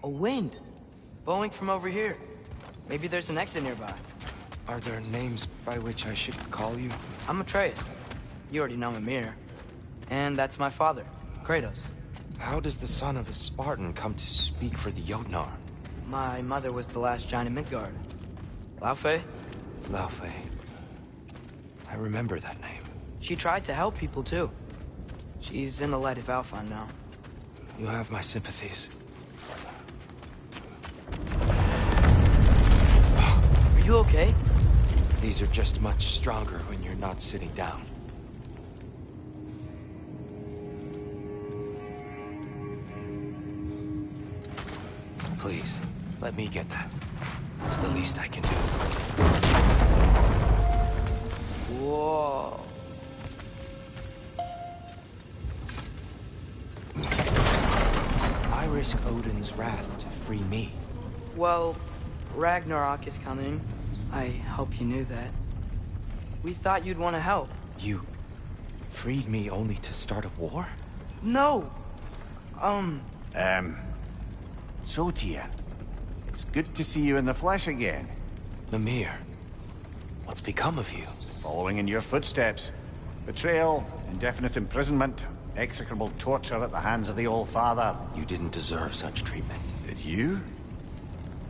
A wind. Blowing from over here. Maybe there's an exit nearby. Are there names by which I should call you? I'm Atreus. You already know Mimir. And that's my father, Kratos. How does the son of a Spartan come to speak for the Jotnar? My mother was the last giant in Midgard. Laufey? Laufey. I remember that name. She tried to help people too. She's in the light of Alfheim now. You have my sympathies. Are you okay? These are just much stronger when you're not sitting down. Please, let me get that. It's the least I can do. Whoa. I risk Odin's wrath to free me. Well, Ragnarok is coming. I hope you knew that. We thought you'd want to help. You freed me only to start a war? No! So, Tia, it's good to see you in the flesh again. Mimir, what's become of you? Following in your footsteps. Betrayal, indefinite imprisonment, execrable torture at the hands of the Old Father. You didn't deserve such treatment. Did you?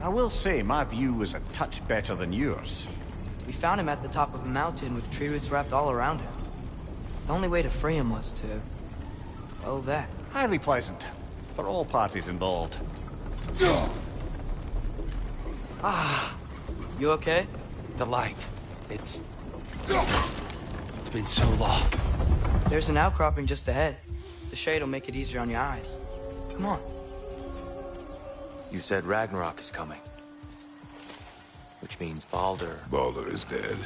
I will say, my view was a touch better than yours. We found him at the top of a mountain with tree roots wrapped all around him. The only way to free him was to... well, that. Highly pleasant. For all parties involved. You okay? The light. It's been so long. There's an outcropping just ahead. The shade will make it easier on your eyes. Come on. You said Ragnarok is coming. Which means Baldur... Baldur is dead.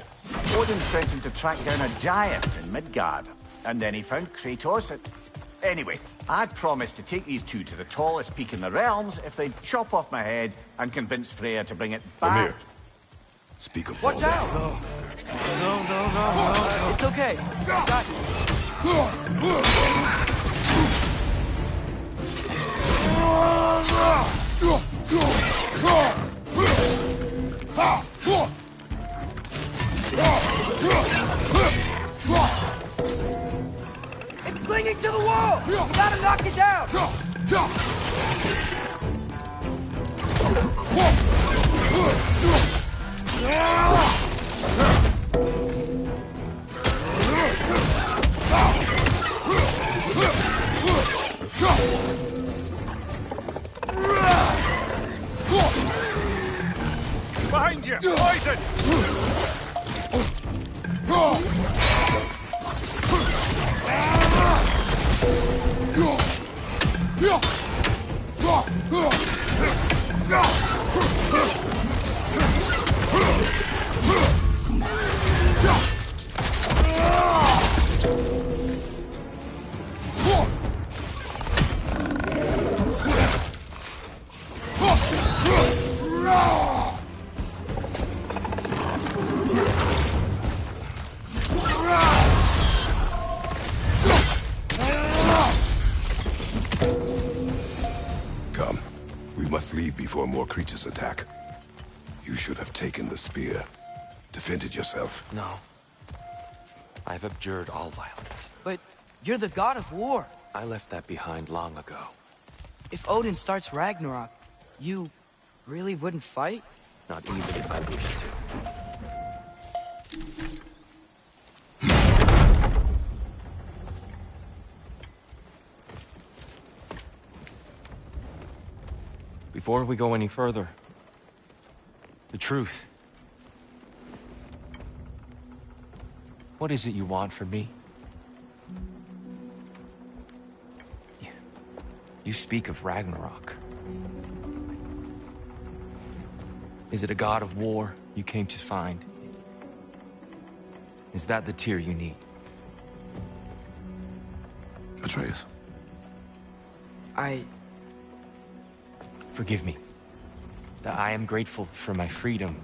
Odin sent him to track down a giant in Midgard. And then he found Kratos at... Anyway, I'd promised to take these two to the tallest peak in the realms if they'd chop off my head and convince Freya to bring it back. Mimir, speak of Watch Baldur. out! No. It's okay. Got It's clinging to the wall! You gotta knock it down! Behind you! Poison! Come. We must leave before more creatures attack. You should have taken the spear. Defended yourself. No. I've abjured all violence. But you're the god of war. I left that behind long ago. If Odin starts Ragnarok, you really wouldn't fight? Not even if I wished to. Before we go any further, the truth. What is it you want from me? You speak of Ragnarok. Is it a god of war you came to find? Is that the tear you need? Atreus. Forgive me. I am grateful for my freedom.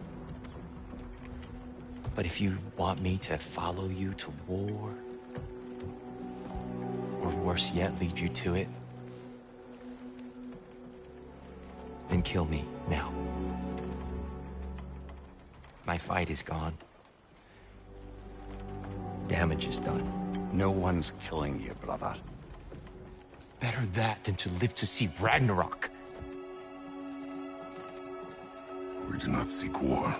But if you want me to follow you to war, or worse yet, lead you to it, Then kill me, now. My fight is gone. Damage is done. No one's killing you, brother. Better that than to live to see Ragnarok. We do not seek war.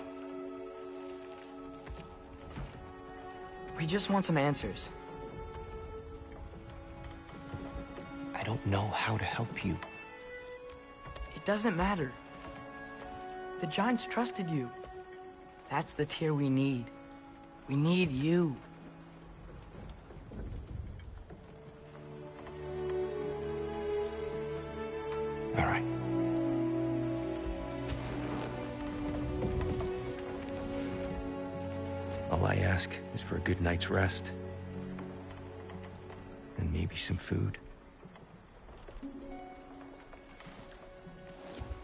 We just want some answers. I don't know how to help you. It doesn't matter. The Giants trusted you. That's the Tyr we need. We need you. All right. All I ask is for a good night's rest. And maybe some food.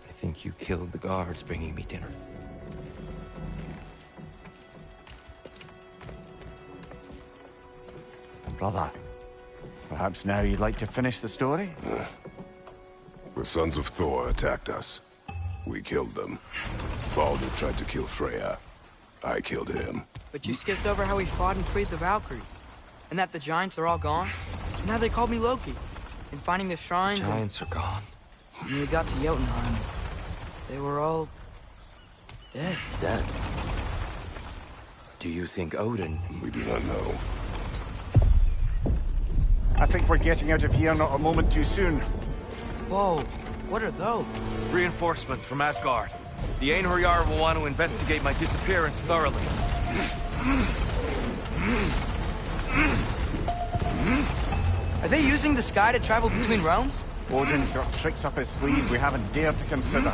I think you killed the guards bringing me dinner. Brother, perhaps now you'd like to finish the story? The sons of Thor attacked us. We killed them. Baldur tried to kill Freya. I killed him. But you skipped over how we fought and freed the Valkyries. And that the Giants are all gone. And how they called me Loki. And finding the shrines Giants are gone. and we got to Jotunheim. They were all... dead. Dead. Do you think Odin... We do not know. I think we're getting out of here not a moment too soon. Whoa, what are those? Reinforcements from Asgard. The Einherjar will want to investigate my disappearance thoroughly. Are they using the sky to travel between realms? Odin's got tricks up his sleeve we haven't dared to consider.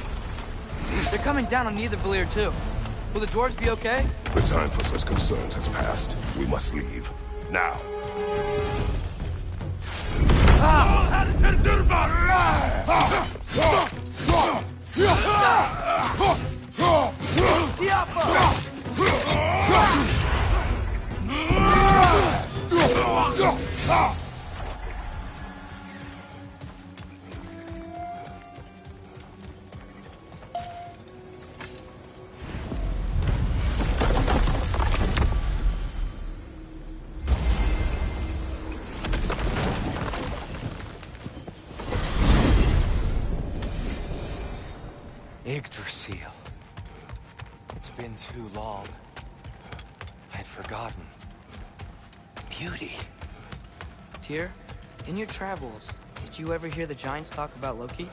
They're coming down on Nidavellir too. Will the dwarves be okay? The time for such concerns has passed. We must leave. Now. Yggdrasil. It's been too long. I'd forgotten. Beauty. Tyr, in your travels, did you ever hear the Giants talk about Loki?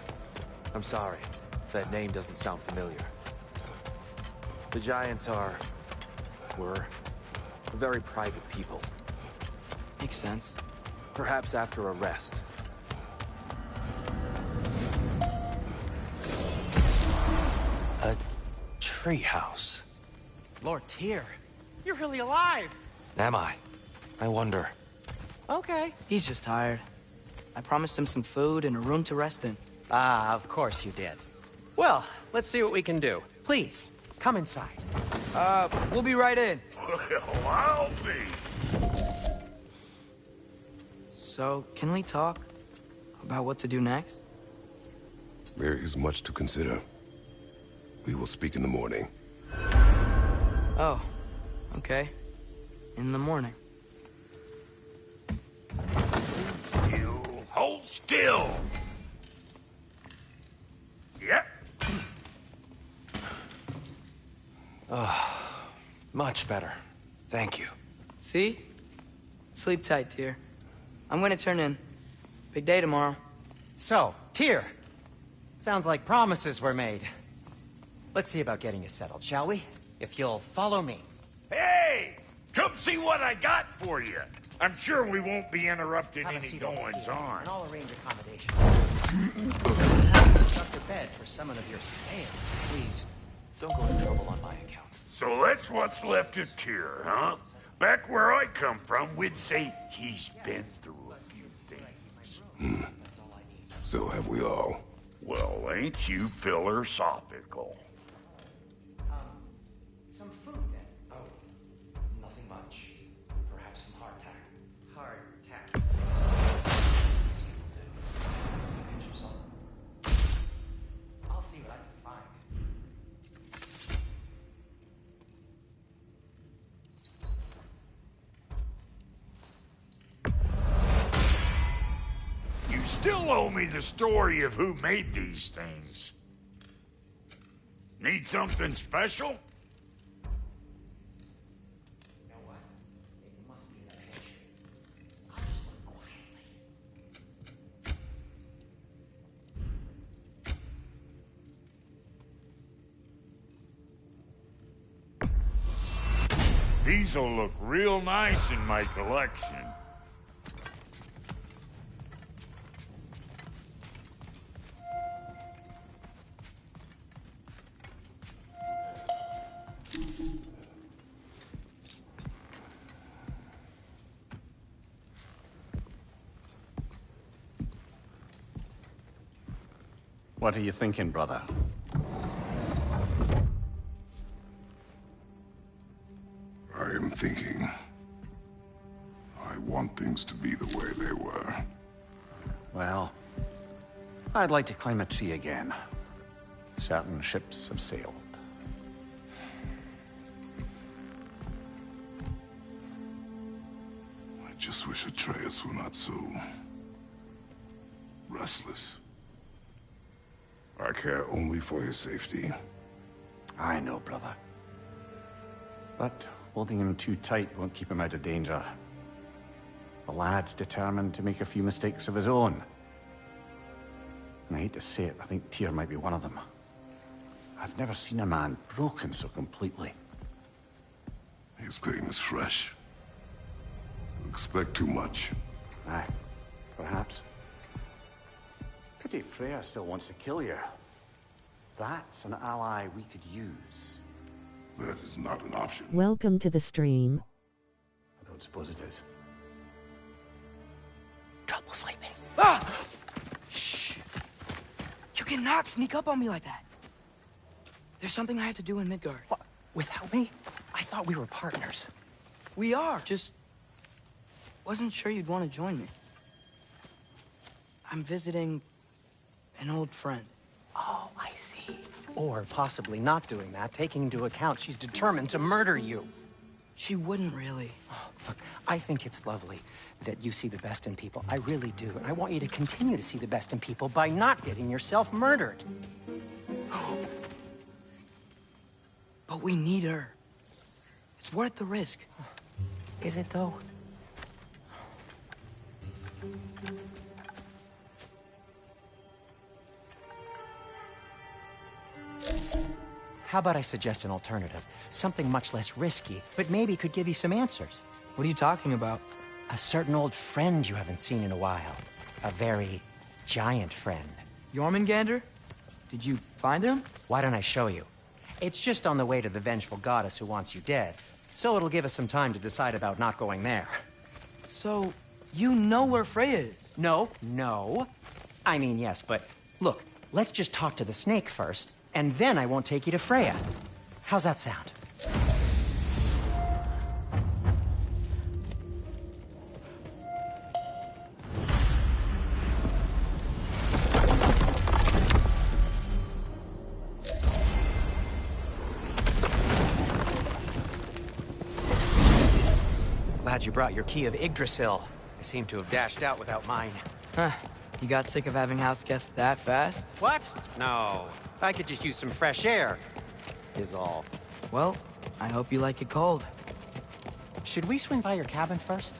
I'm sorry. That name doesn't sound familiar. The Giants were very private people. Makes sense. Perhaps after a rest. A treehouse. Lord Tyr, you're really alive. Am I? I wonder. Okay. He's just tired. I promised him some food and a room to rest in. Ah, of course you did. Well, let's see what we can do. Please, come inside. We'll be right in. Well, I'll be. So, can we talk about what to do next? There is much to consider. We will speak in the morning. Oh, okay. In the morning. Hold still. Yep. Much better. Thank you. See? Sleep tight, Tyr. I'm gonna turn in. Big day tomorrow. So, Tyr. Sounds like promises were made. Let's see about getting you settled, shall we? If you'll follow me. Hey! Come see what I got for you. I'm sure we won't be interrupting Have a any seat over goings here, on. and I'll arrange accommodation. Have a constructor bed for someone of your scale. Please, don't go to trouble on my account. So that's what's left of Tyr, huh? Back where I come from, we'd say he's been through a few things. So have we all. Well, ain't you philosophical? Some food, then. Oh, nothing much. Perhaps some hardtack. Hardtack. This will do. Pinch of salt. I'll see what I still owe me the story of who made these things. Need something special? These'll look real nice in my collection. What are you thinking, brother? I am thinking. I want things to be the way they were. Well, I'd like to climb a tree again. Certain ships have sailed. I just wish Atreus were not so restless. I care only for his safety. I know, brother. But holding him too tight won't keep him out of danger. The lad's determined to make a few mistakes of his own. And I hate to say it, I think Tyr might be one of them. I've never seen a man broken so completely. His pain is fresh. You expect too much. Aye, perhaps. Pity Freya still wants to kill you. That's an ally we could use. That is not an option. Welcome to the stream. I don't suppose it is. Trouble sleeping. Ah! Shh! You cannot sneak up on me like that. There's something I have to do in Midgard. What? Without me? I thought we were partners. We are, just... wasn't sure you'd want to join me. I'm visiting an old friend. Oh, I see. Or possibly not doing that, taking into account she's determined to murder you. She wouldn't really. Oh, look, I think it's lovely that you see the best in people. I really do. And I want you to continue to see the best in people by not getting yourself murdered. But we need her. It's worth the risk. Is it, though? How about I suggest an alternative? Something much less risky, but maybe could give you some answers. What are you talking about? A certain old friend you haven't seen in a while. A very giant friend. Jormungandr? Did you find him? Why don't I show you? It's just on the way to the vengeful goddess who wants you dead. So it'll give us some time to decide about not going there. So, you know where Freya is? No. I mean, yes, but look, let's just talk to the snake first, and then I won't take you to Freya. How's that sound? Glad you brought your key of Yggdrasil. I seem to have dashed out without mine. Huh. You got sick of having house guests that fast? What? No. I could just use some fresh air, is all. Well, I hope you like it cold. Should we swing by your cabin first?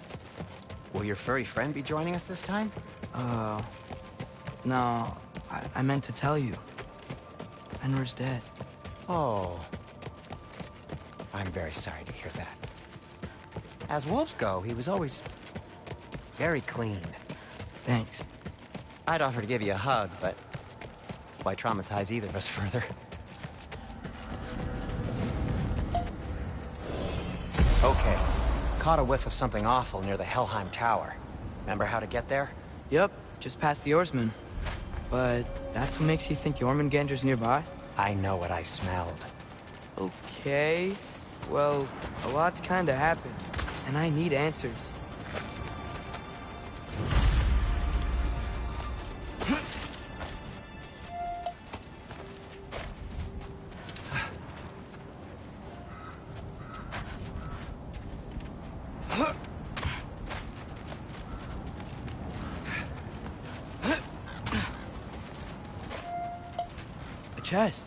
Will your furry friend be joining us this time? No. I meant to tell you. Enver's dead. Oh. I'm very sorry to hear that. As wolves go, he was always very clean. Thanks. I'd offer to give you a hug, but why traumatize either of us further? Okay. Caught a whiff of something awful near the Helheim Tower. Remember how to get there? Yep, just past the oarsman. But that's what makes you think Jormungandr's nearby? I know what I smelled. Okay. Well, a lot's kinda happened, and I need answers. chest.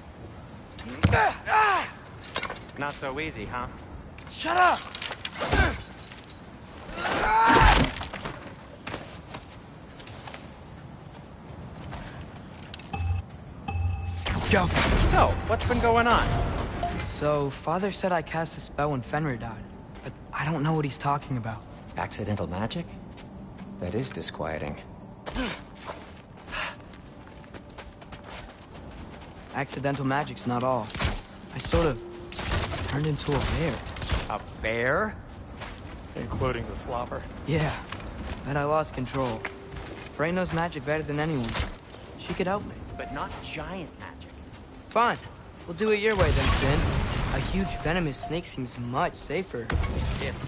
Not so easy, huh? Shut up! Go. So, what's been going on? So, Father said I cast a spell when Fenrir died, but I don't know what he's talking about. Accidental magic? That is disquieting. Accidental magic's not all. I sort of turned into a bear. A bear? Including the slobber. Yeah, but I lost control. Freya knows magic better than anyone. She could help me. But not giant magic. Fine. We'll do it your way then, Finn. A huge venomous snake seems much safer. It's...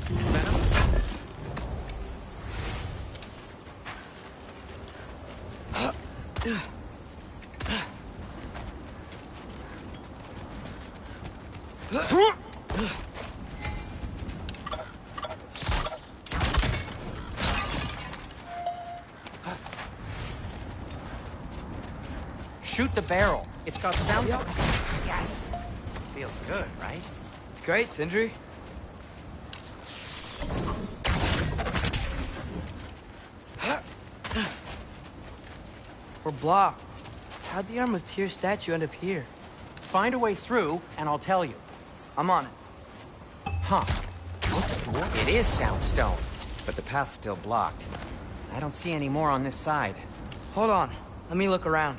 venom? Shoot the barrel. It's got sound. Yep. Yes. Feels good, right? It's great, Sindri. We're blocked. How'd the Arm of Tyr statue end up here? Find a way through, and I'll tell you. I'm on it. Huh. It is soundstone, but the path's still blocked. I don't see any more on this side. Hold on. Let me look around.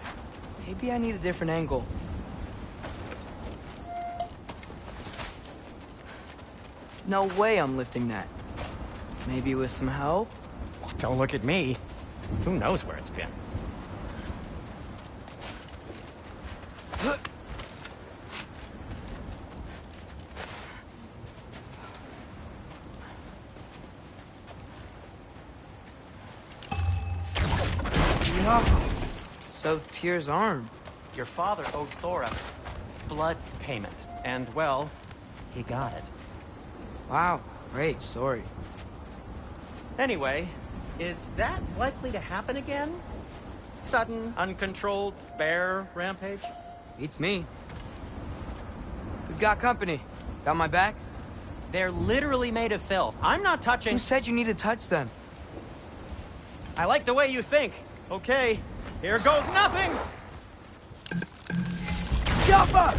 Maybe I need a different angle. No way I'm lifting that. Maybe with some help? Oh, don't look at me. Who knows where it's been? So, Tyr's arm. Your father owed Thor a blood payment, and, well, he got it. Wow, great story. Anyway, is that likely to happen again? Sudden, uncontrolled bear rampage? Beats me. We've got company. Got my back? They're literally made of filth. I'm not touching... Who said you need to touch them? I like the way you think. Okay, here goes nothing! Jump up!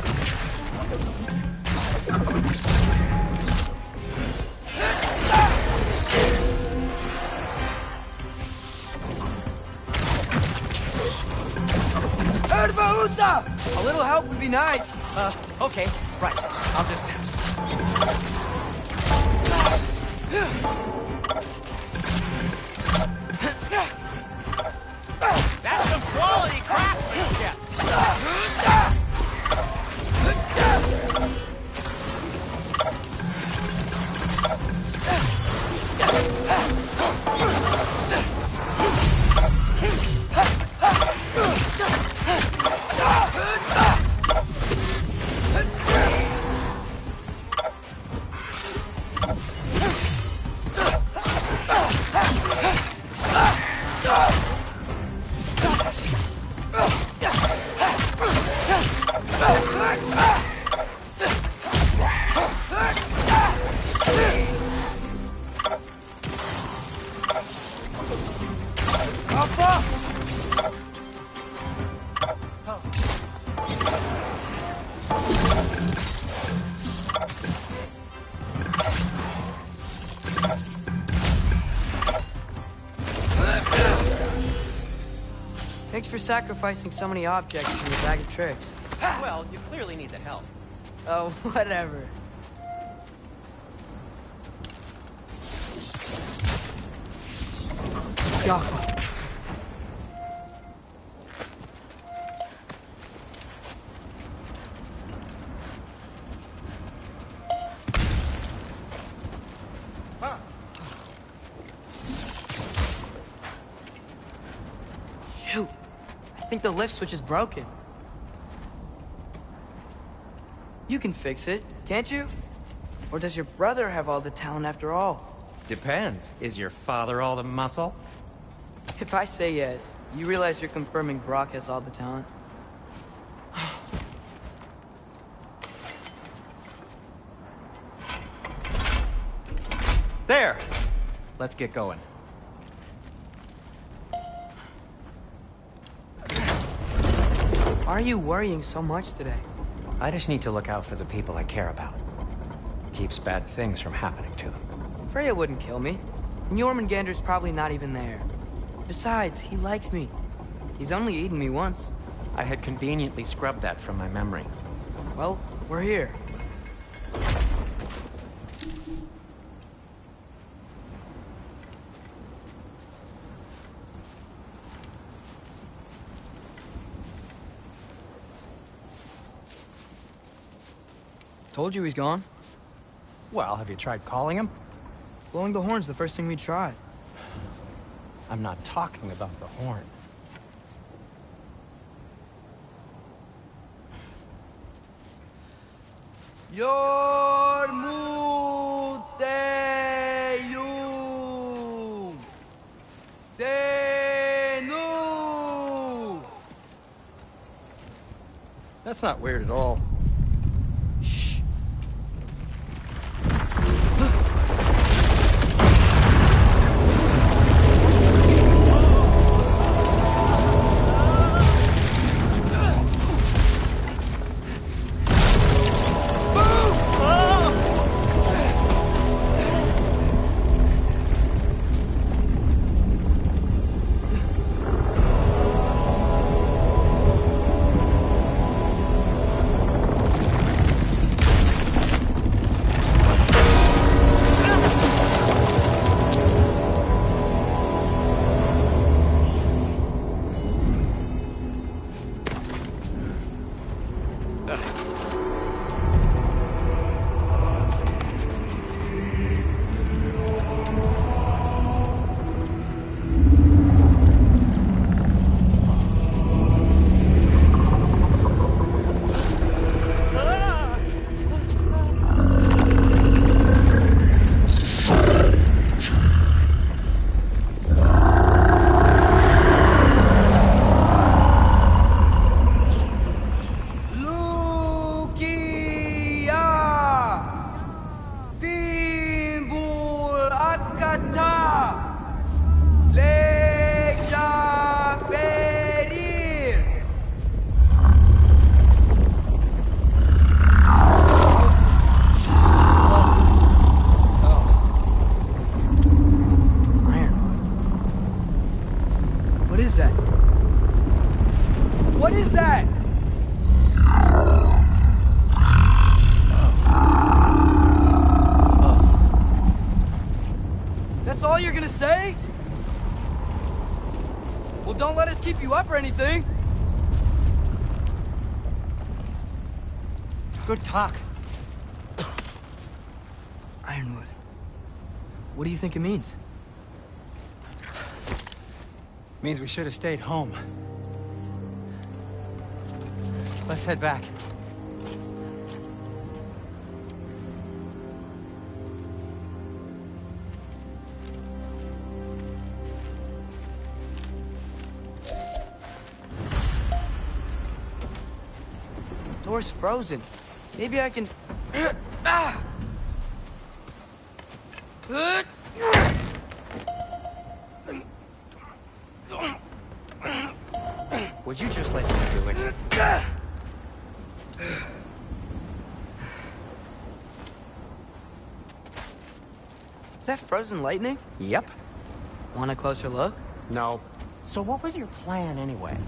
A little help would be nice. Okay, right. I'll just... That's some quality craftsmanship! Thanks for sacrificing so many objects in your bag of tricks. Well, you clearly need the help. Oh, whatever. Jaffa. Shoot. I think the lift switch is broken. You can fix it, can't you? Or does your brother have all the talent after all? Depends. Is your father all the muscle? If I say yes, you realize you're confirming Brock has all the talent? There! Let's get going. Why are you worrying so much today? I just need to look out for the people I care about. Keeps bad things from happening to them. Freya wouldn't kill me. And Jormungandr's probably not even there. Besides, he likes me. He's only eaten me once. I had conveniently scrubbed that from my memory. Well, we're here. Told you he's gone. Well, have you tried calling him? Blowing the horn's the first thing we tried. I'm not talking about the horn. Yormuteyum Senu. That's not weird at all. Shh. What is that? That's all you're gonna say? Well, don't let us keep you up or anything. Good talk. Ironwood. What do you think it means? Means we should have stayed home. Let's head back. Door's frozen. Maybe I can... Ah! Would you just let me do it? Is that frozen lightning? Yep. Want a closer look? No. So what was your plan anyway?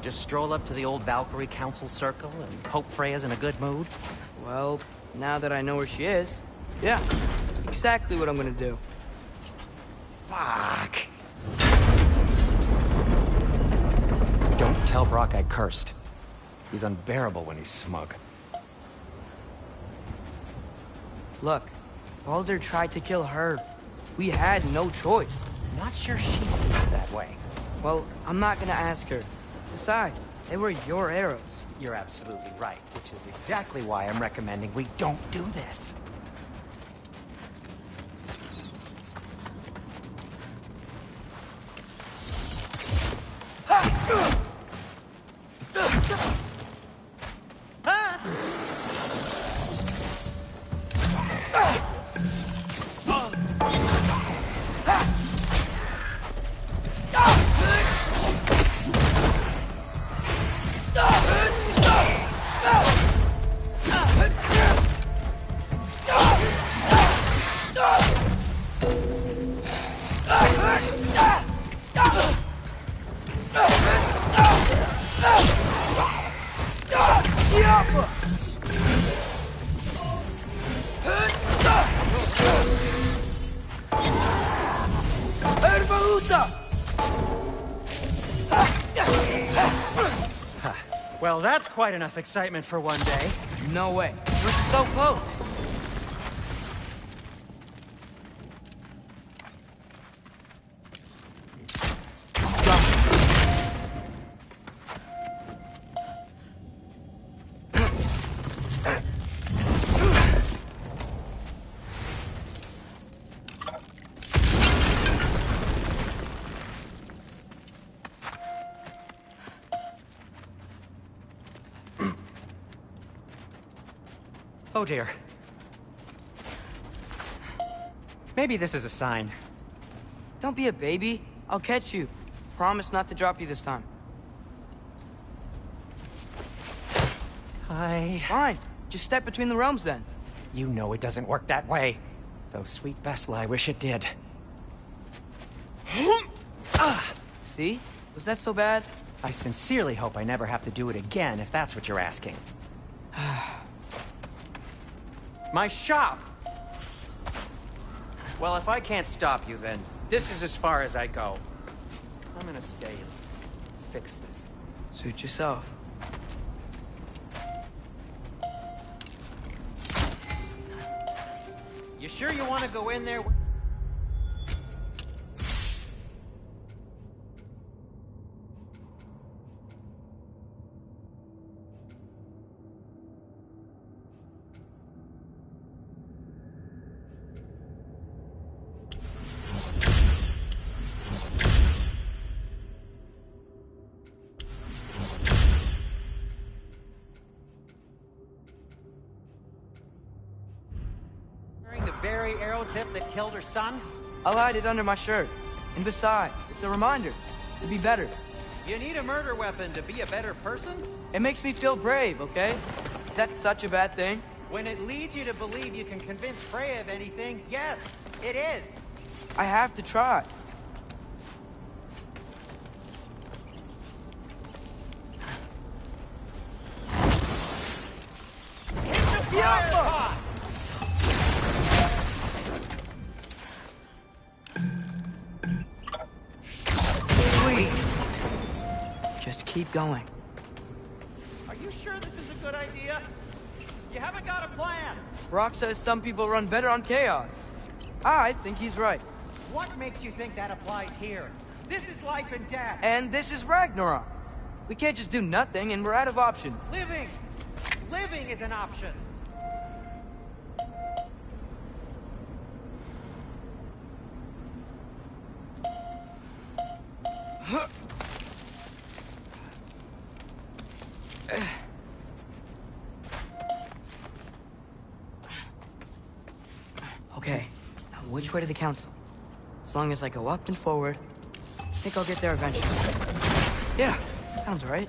Just stroll up to the old Valkyrie Council circle and hope Freya's in a good mood? Well, now that I know where she is, yeah, exactly what I'm gonna do. Fuck. Don't tell Brock I cursed. He's unbearable when he's smug. Look, Baldur tried to kill her. We had no choice. Not sure she sees it that way. Well, I'm not gonna ask her. Besides, they were your arrows. You're absolutely right, which is exactly why I'm recommending we don't do this. Well, that's quite enough excitement for one day. No way. We're so close. Oh dear. Maybe this is a sign. Don't be a baby. I'll catch you. Promise not to drop you this time. Fine. Just step between the realms then. You know it doesn't work that way. Though sweet Bessel, I wish it did. See? Was that so bad? I sincerely hope I never have to do it again, if that's what you're asking. My shop! Well, if I can't stop you, then this is as far as I go. I'm gonna stay and fix this. Suit yourself. You sure you want to go in there? The very arrow tip that killed her son? I'll hide it under my shirt. And besides, it's a reminder to be better. You need a murder weapon to be a better person? It makes me feel brave, okay? Is that such a bad thing? When it leads you to believe you can convince Freya of anything, yes, it is. I have to try. Just keep going. Are you sure this is a good idea? You haven't got a plan. Brock says some people run better on chaos. I think he's right. What makes you think that applies here? This is life and death. And this is Ragnarok. We can't just do nothing, and we're out of options. Living! Living is an option. Okay, now which way to the council? As long as I go up and forward, I think I'll get there eventually. Yeah, sounds right.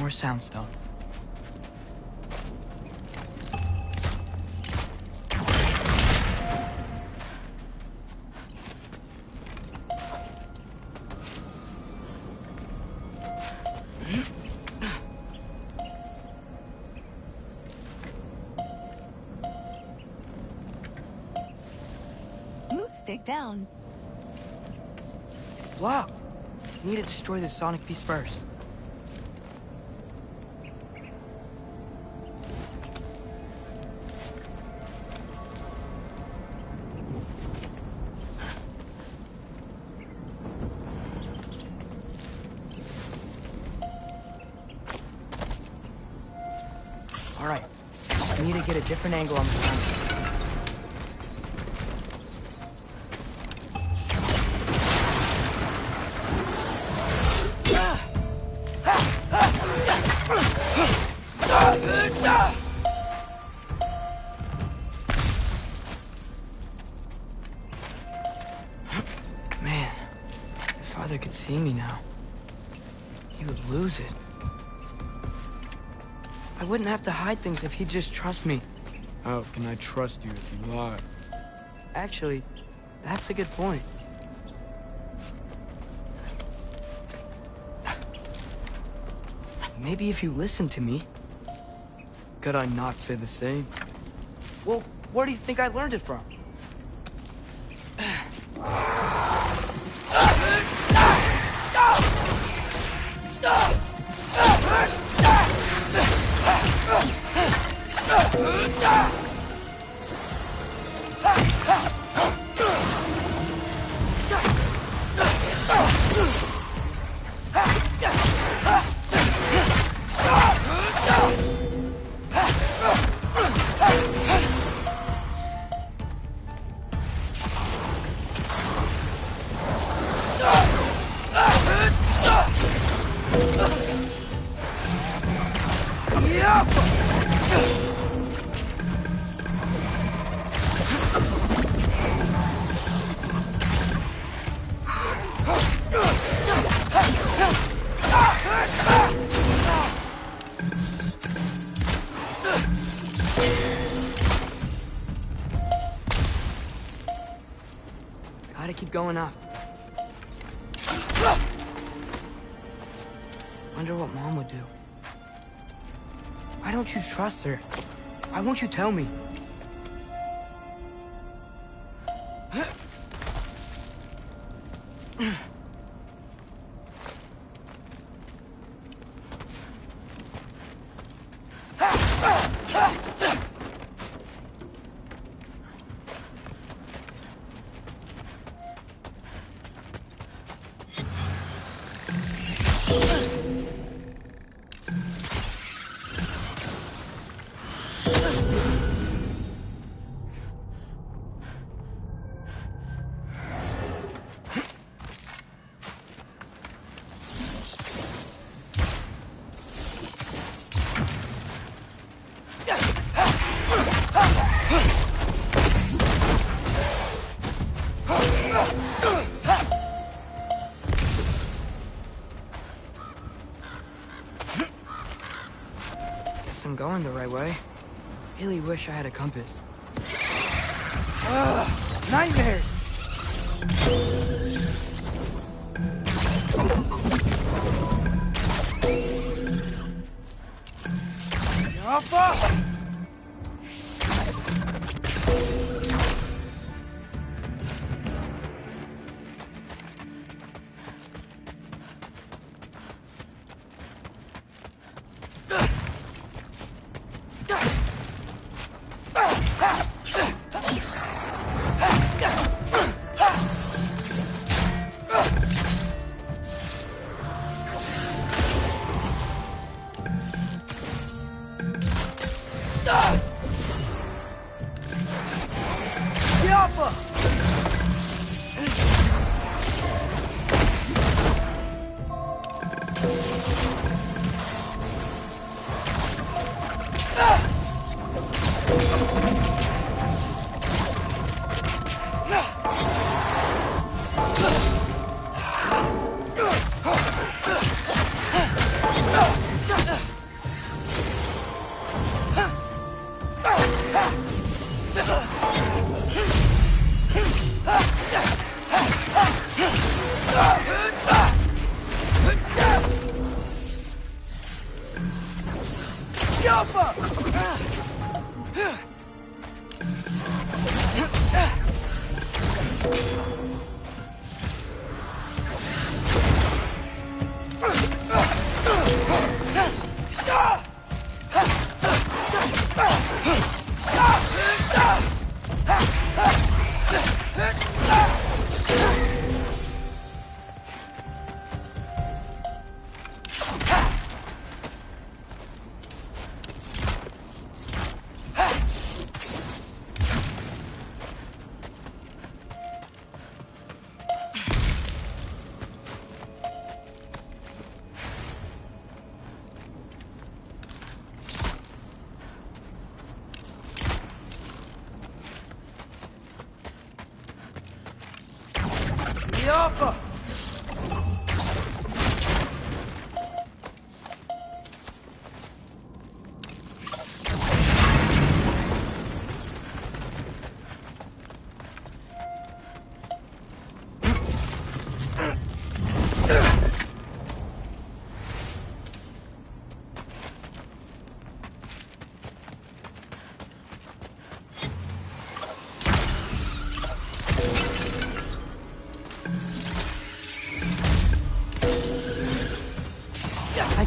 Soundstone. Move stick down. It's blocked. Need to destroy the sonic piece first. All right. I need to get a different angle on the sun. Man, if Father could see me now, he would lose it. I wouldn't have to hide things if he'd just trust me. How can I trust you if you lie? Actually, that's a good point. Maybe if you listen to me. Could I not say the same? Well, where do you think I learned it from? Gotta keep going up. Wonder what Mom would do. Why don't you trust her? Why won't you tell me? I'm going the right way. Really wish I had a compass. Ugh, nightmares! Alpha!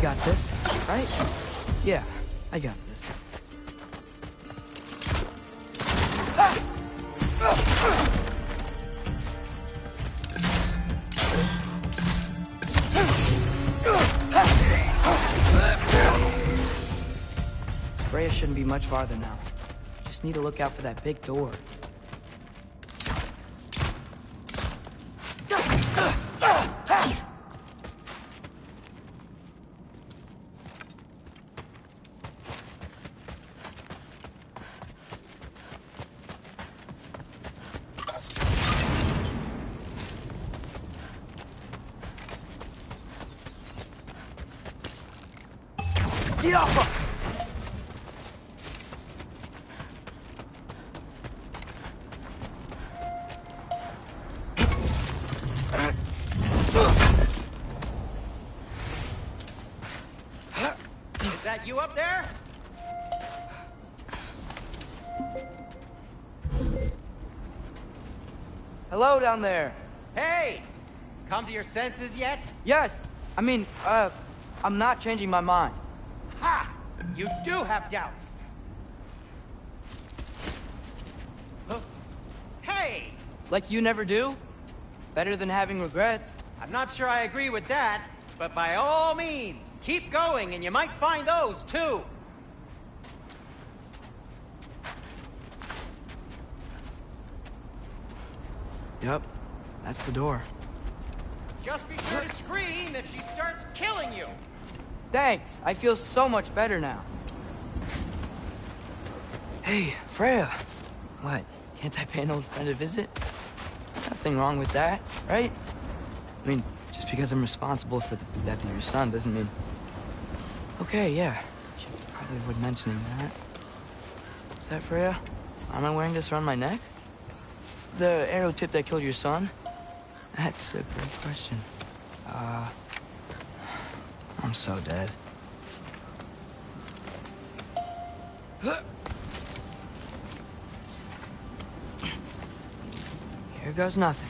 got this, right? Yeah, I got this. Freya shouldn't be much farther now. Just need to look out for that big door. Get off! Is that you up there? Hello down there. Hey! Come to your senses yet? Yes. I mean, I'm not changing my mind. Ha! You do have doubts. Huh? Hey! Like you never do? Better than having regrets. I'm not sure I agree with that, but by all means, keep going and you might find those too. Yep, that's the door. Just be sure to scream if she starts killing you. Thanks, I feel so much better now. Hey, Freya. What, can't I pay an old friend a visit? Nothing wrong with that, right? I mean, just because I'm responsible for the death of your son doesn't mean... Okay, yeah, should probably avoid mentioning that. Is that Freya? Am I wearing this around my neck? The arrow tip that killed your son? That's a great question. I'm so dead. Here goes nothing.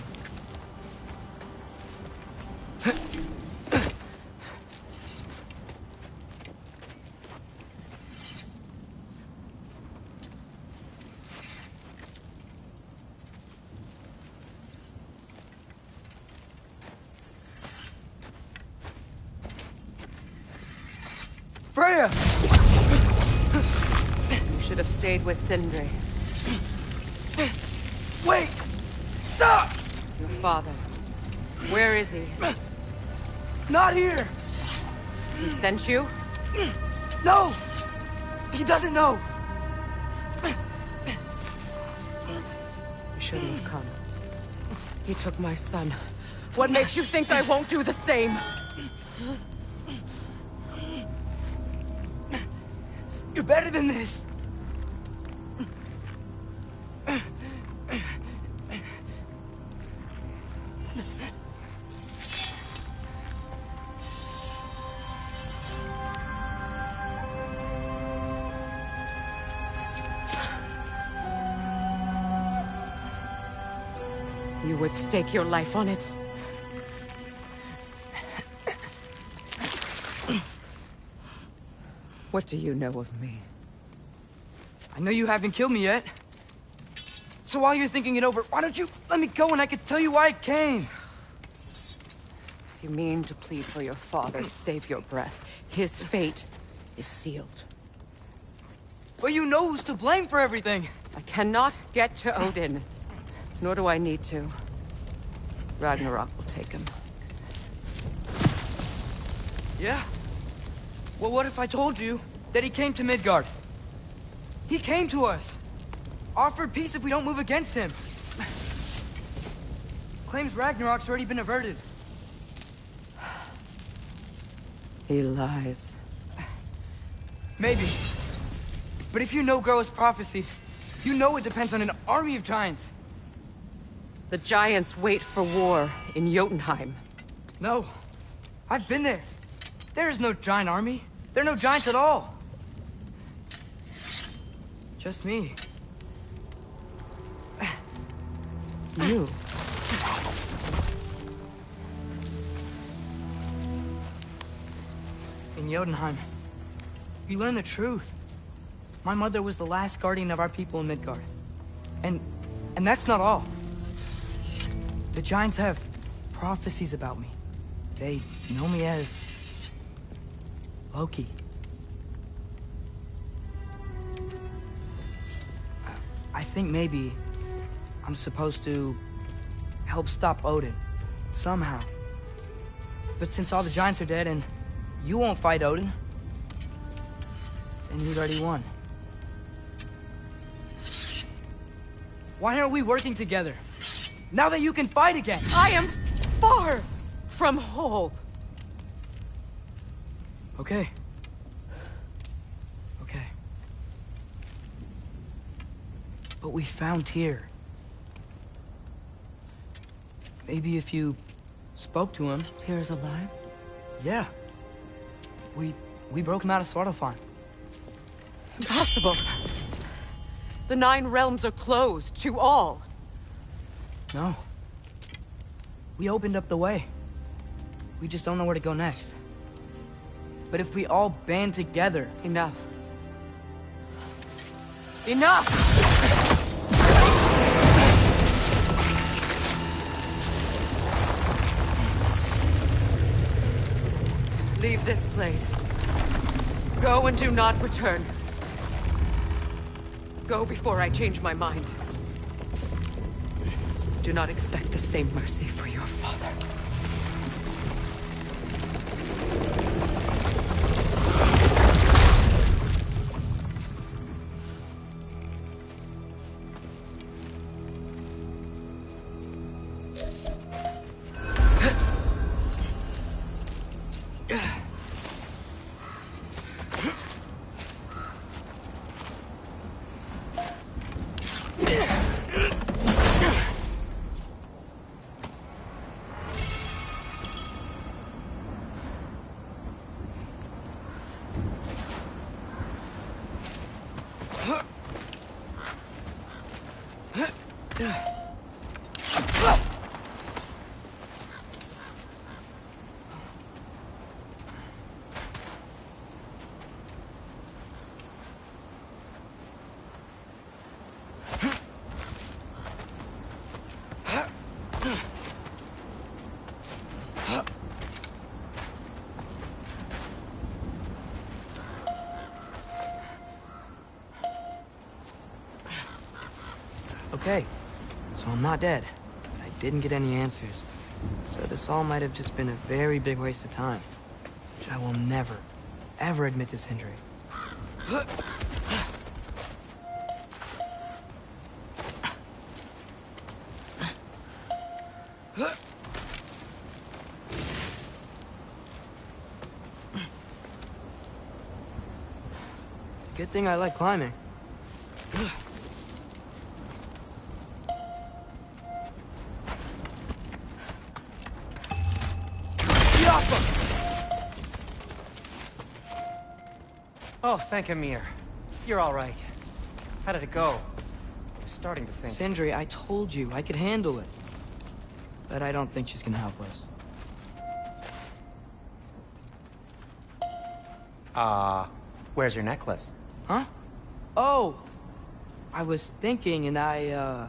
Freya! You should have stayed with Sindri. Wait! Stop! Your father. Where is he? Not here! He sent you? No! He doesn't know! You shouldn't have come. He took my son. What makes you think I won't do the same? You're better than this! You would stake your life on it? What do you know of me? I know you haven't killed me yet. So while you're thinking it over, why don't you let me go and I can tell you why I came? You mean to plead for your father, save your breath. His fate is sealed. But you know who's to blame for everything. I cannot get to Odin. Nor do I need to. Ragnarok will take him. Yeah? Well, what if I told you that he came to Midgard? He came to us. Offered peace if we don't move against him. Claims Ragnarok's already been averted. He lies. Maybe. But if you know Groa's prophecy, you know it depends on an army of giants. The giants wait for war in Jotunheim. No. I've been there. There is no giant army. There are no giants at all. Just me. You? In Jotunheim, we learn the truth. My mother was the last guardian of our people in Midgard. And that's not all. The giants have prophecies about me. They know me as Loki. I think maybe I'm supposed to help stop Odin, somehow. But since all the giants are dead and you won't fight Odin, then he's already won. Why aren't we working together? Now that you can fight again! I am far from whole. Okay. Okay. But we found Tyr. Maybe if you spoke to him... Tyr is alive? Yeah. We broke him out of Svartalfheim. Impossible. The 9 realms are closed to all. No. We opened up the way. We just don't know where to go next. But if we all band together... Enough. Enough! Leave this place. Go and do not return. Go before I change my mind. Do not expect the same mercy for your father. Okay, so I'm not dead. I didn't get any answers. So this all might have just been a very big waste of time. Which I will never, ever admit to Sindri. It's a good thing I like climbing. Oh, thank Amir. You're all right. How did it go? I was starting to think... Sindri, I told you I could handle it. But I don't think she's gonna help us. Where's your necklace? Huh? Oh! I was thinking and I,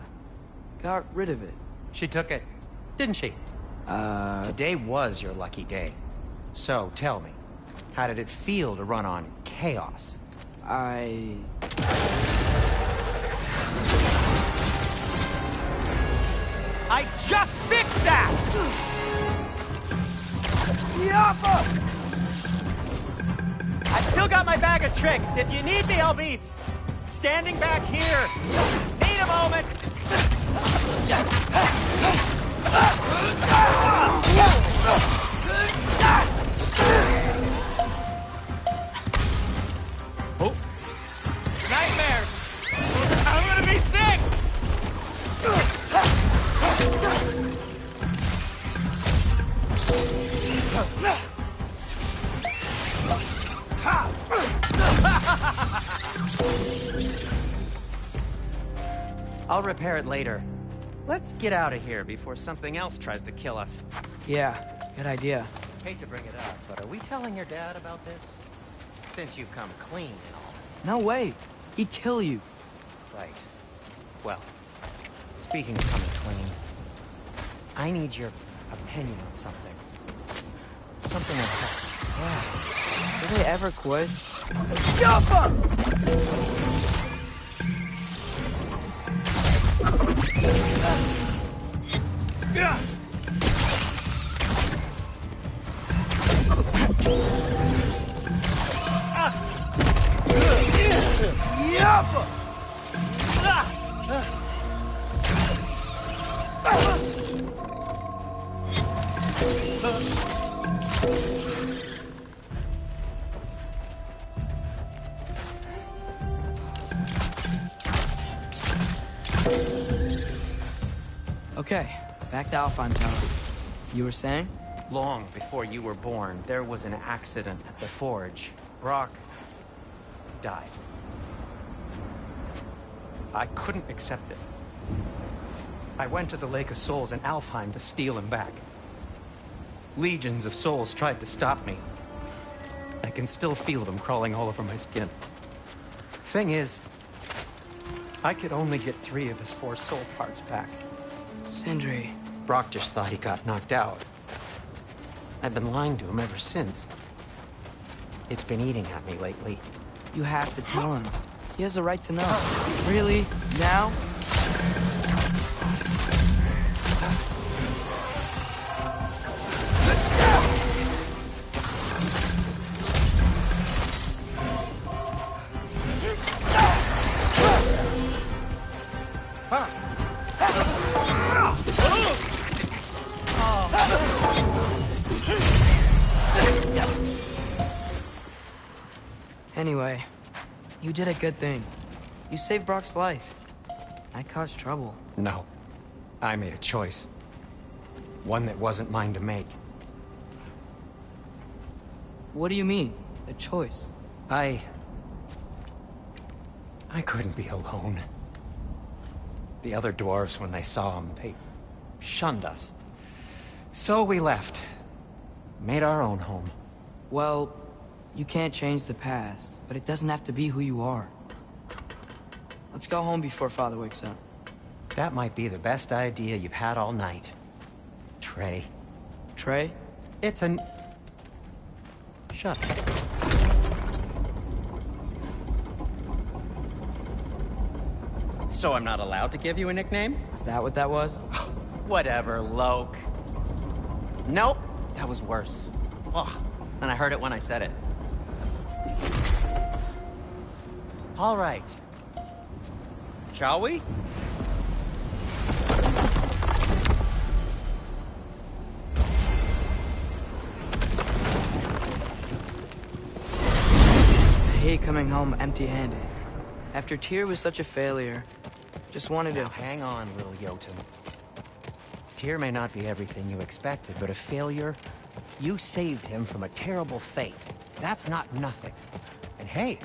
got rid of it. She took it, didn't she? Today was your lucky day. So, tell me, how did it feel to run on chaos? I just fixed that! I've still got my bag of tricks. If you need me, I'll be standing back here. Need a moment. Oh. Nightmares. I'm gonna be sick. I'll repair it later. Let's get out of here before something else tries to kill us. Yeah, good idea. Hate to bring it up, but are we telling your dad about this? Since you've come clean and all. No way. He'd kill you. Right. Well, speaking of coming clean, I need your opinion on something. Something like that. Yeah. Did they ever quit? Jump up! Yeah. Okay, back to Alfheim Tower. You were saying? Long before you were born, there was an accident at the forge. Brock died. I couldn't accept it. I went to the Lake of Souls in Alfheim to steal him back. Legions of souls tried to stop me. I can still feel them crawling all over my skin. Thing is, I could only get 3 of his 4 soul parts back. Sindri. Brock just thought he got knocked out. I've been lying to him ever since. It's been eating at me lately. You have to tell him. He has a right to know. Really? Now? Anyway, you did a good thing. You saved Brock's life. I caused trouble. No. I made a choice. One that wasn't mine to make. What do you mean? A choice? I couldn't be alone. The other dwarves, when they saw him, they shunned us. So we left. Made our own home. Well, you can't change the past, but it doesn't have to be who you are. Let's go home before Father wakes up. That might be the best idea you've had all night. Trey. Trey? It's an... Shut up. So I'm not allowed to give you a nickname? Is that what that was? Whatever, Loke. Nope, that was worse. Ugh, and I heard it when I said it. All right. Shall we? I hate coming home empty-handed. After Tyr was such a failure, just wanted to... Now, hang on, little Jotun. Tyr may not be everything you expected, but a failure? You saved him from a terrible fate. That's not nothing. And hey,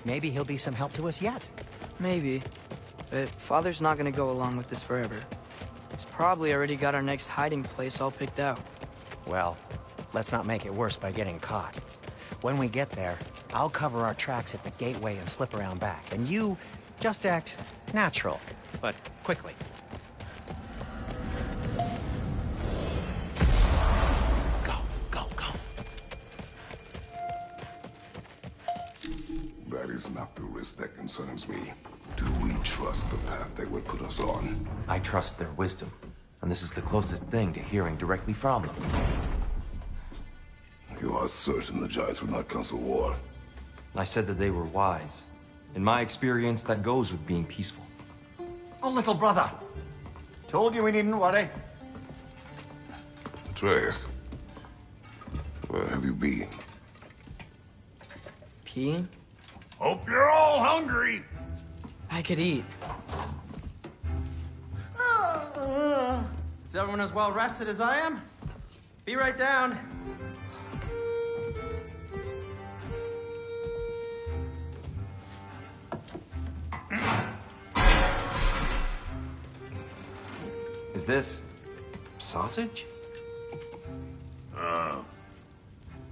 maybe he'll be some help to us yet. Maybe. But Father's not gonna go along with this forever. He's probably already got our next hiding place all picked out. Well, let's not make it worse by getting caught. When we get there, I'll cover our tracks at the gateway and slip around back. And you just act natural, but quickly. Go, go, go. That is not the risk that concerns me. Do we trust the path they would put us on? I trust their wisdom, and this is the closest thing to hearing directly from them. You are certain the Giants would not counsel war? I said that they were wise. In my experience, that goes with being peaceful. Oh, little brother. Told you we needn't worry. Atreus, where have you been? Peeing? Hope you're all hungry. I could eat. Is everyone as well rested as I am? Be right down. Is this... sausage?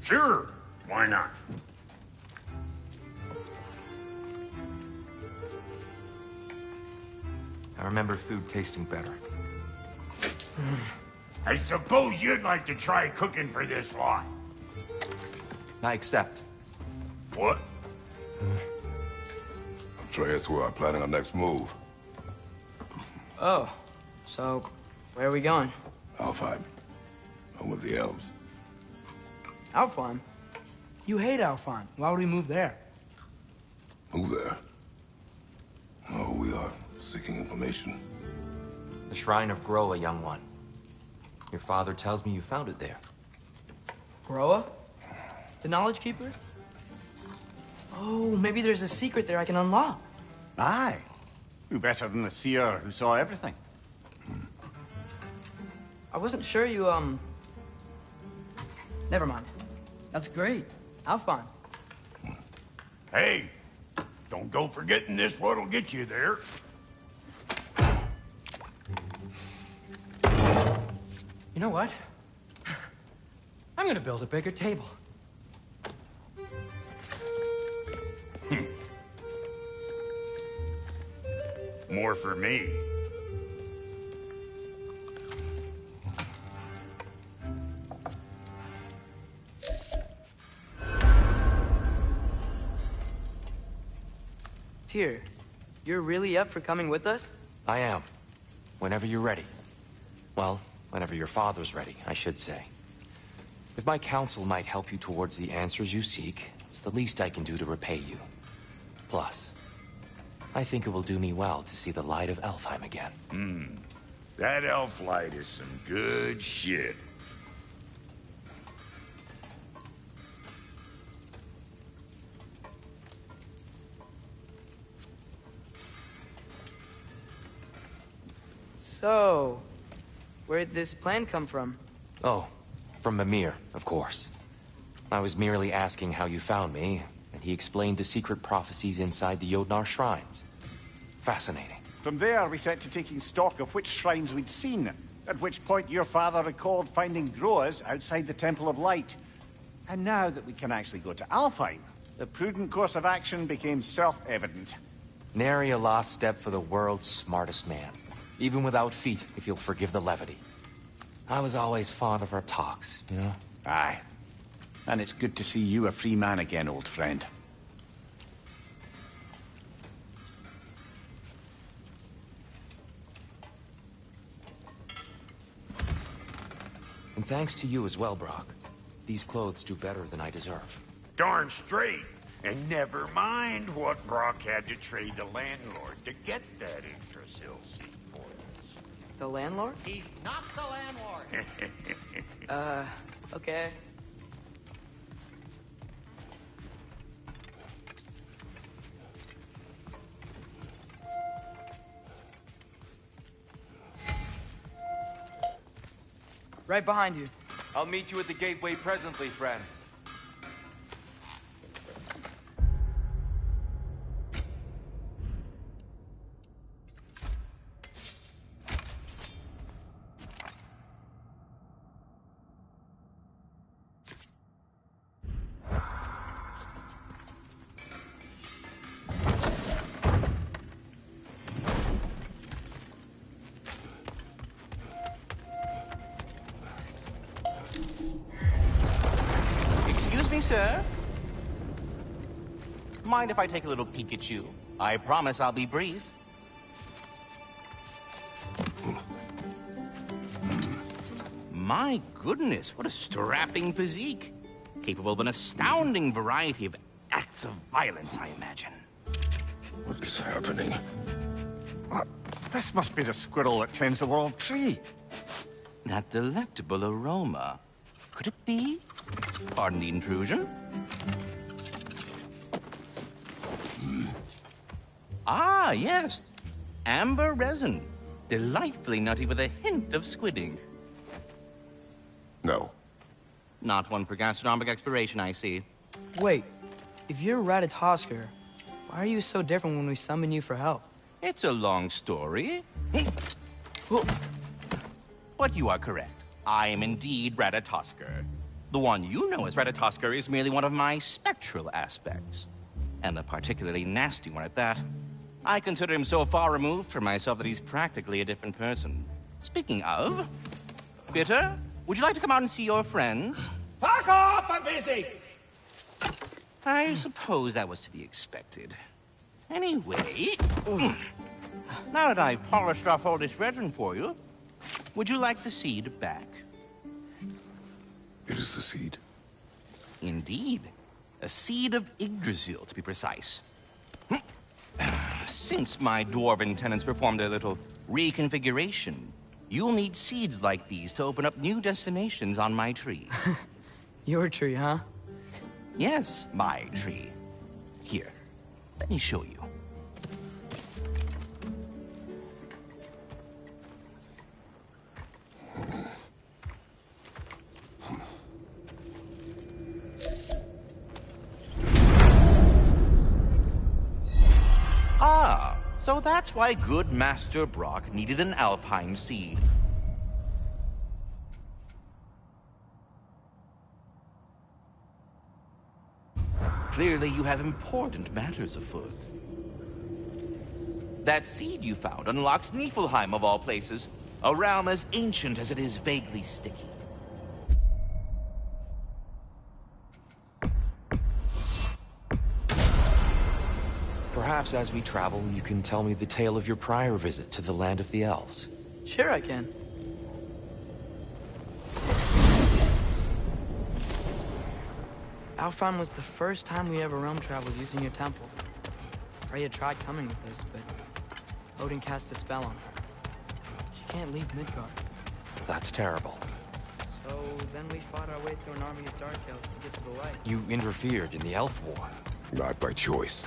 Sure, why not? I remember food tasting better. I suppose you'd like to try cooking for this lot. I accept. What? Atreus, we are planning our next move. Oh, so where are we going? Alfheim. Home of the elves. Alfheim? You hate Alfheim. Why would we move there? Move there? Oh, we are seeking information. The Shrine of Groa, young one. Your father tells me you found it there. Groa? The Knowledge Keeper? Oh, maybe there's a secret there I can unlock. Aye. Who better than the seer who saw everything? I wasn't sure you, Never mind. That's great. Alfheim. Hey, don't go forgetting this what'll get you there. You know what? I'm gonna build a bigger table. More for me. Tyr, you're really up for coming with us? I am. Whenever you're ready. Well, whenever your father's ready, I should say. If my counsel might help you towards the answers you seek, it's the least I can do to repay you. Plus, I think it will do me well to see the light of Alfheim again. That elf light is some good shit. So, where'd this plan come from? Oh, from Mimir, of course. I was merely asking how you found me, and he explained the secret prophecies inside the Jotnar shrines. Fascinating. From there, we set to taking stock of which shrines we'd seen, at which point your father recalled finding Groas outside the Temple of Light. And now that we can actually go to Alfheim, the prudent course of action became self-evident. Nary a lost step for the world's smartest man. Even without feet, if you'll forgive the levity. I was always fond of our talks, you know? Aye. And it's good to see you a free man again, old friend. And thanks to you as well, Brock. These clothes do better than I deserve. Darn straight. And never mind what Brock had to trade the landlord to get that Yggdrasil seat for us. The landlord? He's not the landlord. Okay. Right behind you. I'll meet you at the gateway presently, friends. Excuse me, sir. Mind if I take a little peek at you? I promise I'll be brief. My goodness, what a strapping physique. Capable of an astounding variety of acts of violence, I imagine. What is happening? This must be the squirrel that tends the world tree. That delectable aroma. Could it be? Pardon the intrusion. Ah, yes. Amber resin. Delightfully nutty with a hint of squidding. No. Not one for gastronomic exploration, I see. Wait, if you're Ratatoskr, why are you so different when we summon you for help? It's a long story. But you are correct. I am indeed Ratatoskr. The one you know as Ratatoskr is merely one of my spectral aspects. And a particularly nasty one at that. I consider him so far removed from myself that he's practically a different person. Speaking of... Bitter, would you like to come out and see your friends? Fuck off! I'm busy! I suppose that was to be expected. Anyway... Now that I've polished off all this resin for you, would you like the seed back? It is the seed. Indeed. A seed of Yggdrasil, to be precise. Since my dwarven tenants performed their little reconfiguration, you'll need seeds like these to open up new destinations on my tree. Your tree, huh? Yes, my tree. Here, let me show you. Ah, so that's why good Master Brock needed an Alfheim seed. Clearly you have important matters afoot. That seed you found unlocks Niflheim of all places, a realm as ancient as it is vaguely sticky. Perhaps as we travel, you can tell me the tale of your prior visit to the land of the elves. Sure I can. Alfheim was the first time we ever realm traveled using your temple. Freya tried coming with us, but Odin cast a spell on her. She can't leave Midgard. That's terrible. So then we fought our way through an army of dark elves to get to the light. You interfered in the elf war. Not by choice.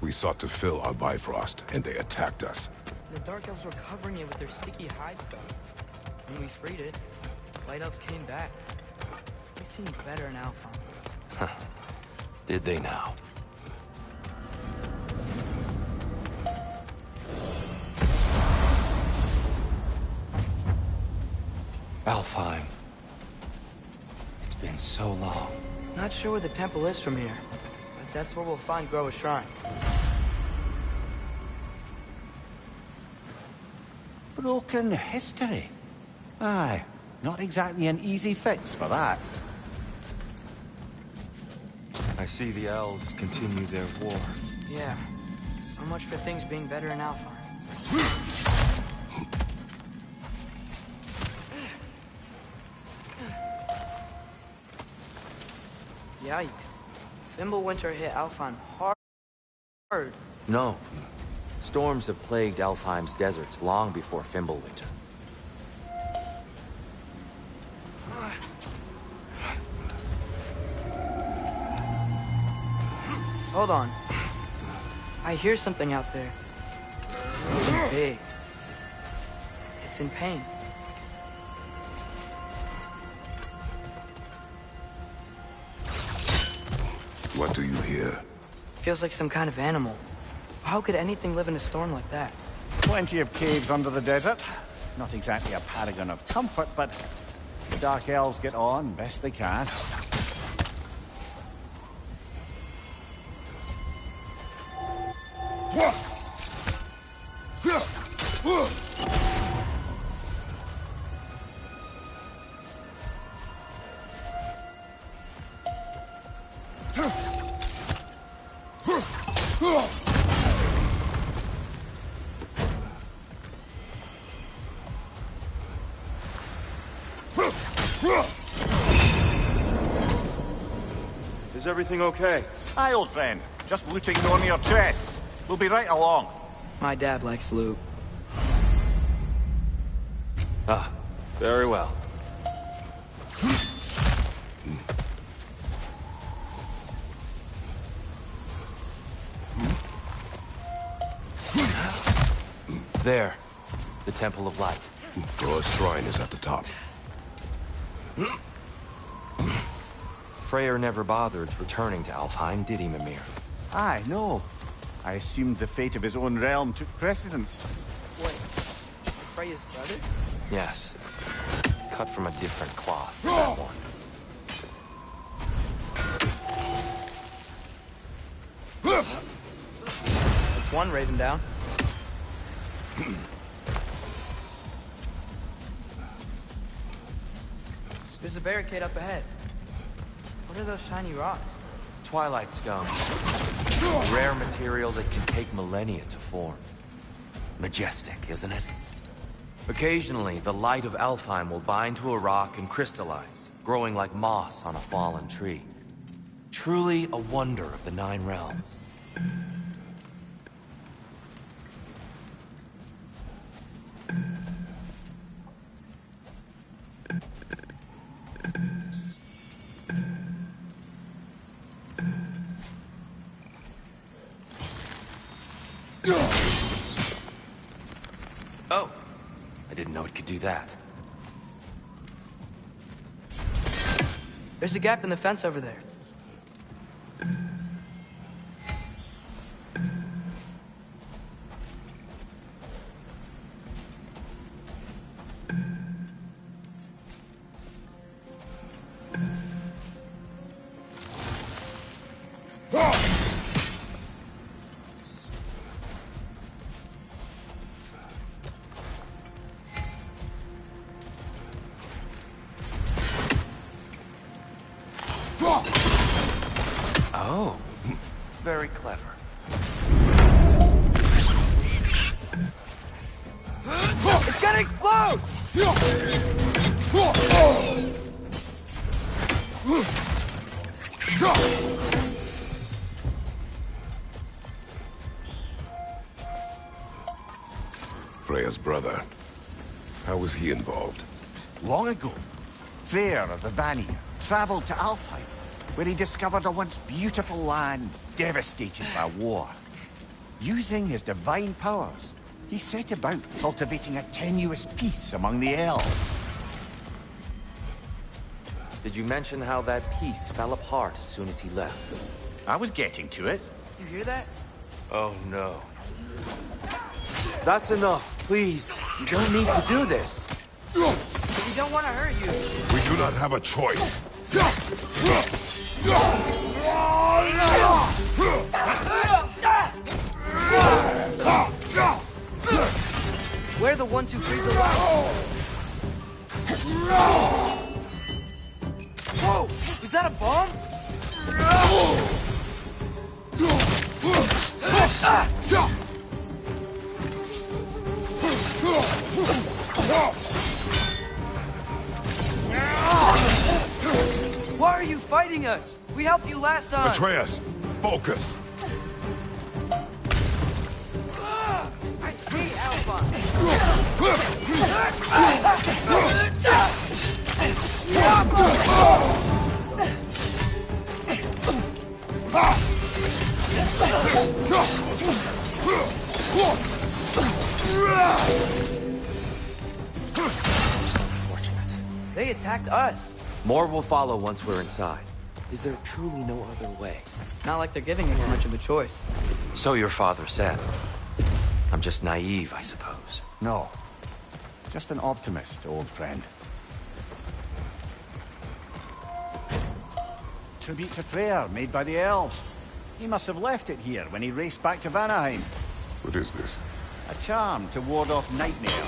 We sought to fill our Bifrost, and they attacked us. The dark elves were covering it with their sticky hide stuff. When we freed it, light elves came back. They seemed better in Alfheim. Did they now? Alfheim. It's been so long. Not sure where the temple is from here, but that's where we'll find Groa's shrine. Broken history. Aye, not exactly an easy fix for that. I see the elves continue their war. Yeah, so much for things being better in Alfheim. Yikes. Fimbulwinter hit Alfheim hard. No. Storms have plagued Alfheim's deserts long before Fimbulwinter. Hold on. I hear something out there. Something big. It's in pain. What do you hear? Feels like some kind of animal. How could anything live in a storm like that? Plenty of caves under the desert. Not exactly a paragon of comfort, but the dark elves get on best they can. Is everything okay? Aye, old friend. Just looting one of your chests. We'll be right along. My dad likes loot. Ah, very well. There. The Temple of Light. Groa's shrine is at the top. Freyr never bothered returning to Alfheim, did he, Mimir? Aye, no. I assumed the fate of his own realm took precedence. Wait, Freya's brother? Yes. Cut from a different cloth, that one. That's one raven down. There's a barricade up ahead. What are those shiny rocks? Twilight Stone. A rare material that can take millennia to form. Majestic, isn't it? Occasionally, the light of Alfheim will bind to a rock and crystallize, growing like moss on a fallen tree. Truly a wonder of the Nine Realms. Oh, I didn't know it could do that. There's a gap in the fence over there. Oh, very clever. It's gonna explode! Freya's brother. How was he involved? Long ago, Freya of the Vanir traveled to Alfheim, where he discovered a once beautiful land devastated by war. Using his divine powers, he set about cultivating a tenuous peace among the elves. Did you mention how that peace fell apart as soon as he left? I was getting to it. You hear that? Oh no. That's enough, please. You don't need to do this. We don't want to hurt you. We do not have a choice. We're the ones who freed the light. Whoa! Was that a bomb? Why are you fighting us? We helped you last time. Atreus, focus. I hate Alpha. They attacked us. More will follow once we're inside. Is there truly no other way? Not like they're giving us much of a choice. So your father said. I'm just naive, I suppose. No. Just an optimist, old friend. Tribute to Freya, made by the elves. He must have left it here when he raced back to Vanaheim. What is this? A charm to ward off nightmare.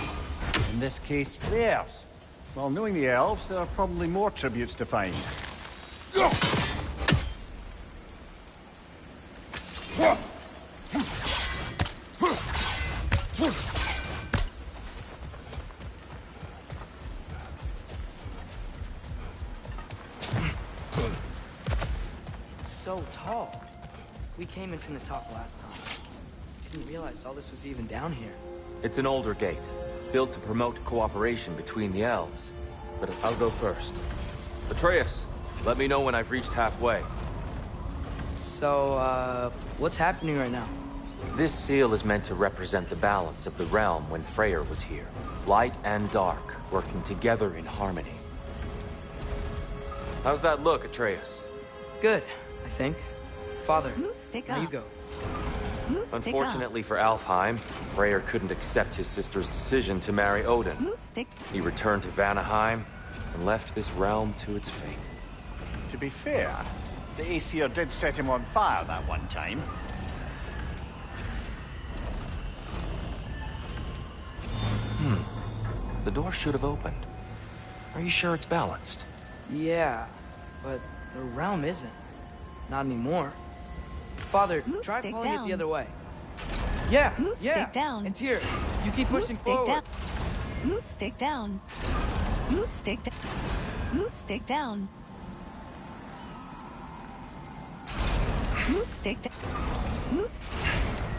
In this case, Freya's. Well, knowing the elves, there are probably more tributes to find. So tall. We came in from the top last time. Didn't realize all this was even down here. It's an older gate, built to promote cooperation between the elves. But I'll go first. Atreus, let me know when I've reached halfway. So, what's happening right now? This seal is meant to represent the balance of the realm when Freyr was here. Light and dark, working together in harmony. How's that look, Atreus? Good, I think. Father, Stick now up. you go. Unfortunately for Alfheim, Freyr couldn't accept his sister's decision to marry Odin. He returned to Vanaheim and left this realm to its fate. To be fair, the Aesir did set him on fire that one time. The door should have opened. Are you sure it's balanced? Yeah, but the realm isn't. Not anymore. Father, Move try stick pulling down. it the other way. Yeah, Move yeah. stick down. And here, you keep pushing Move stick forward. down. Move stick down. Move stick down. Move stick down. Move stick down.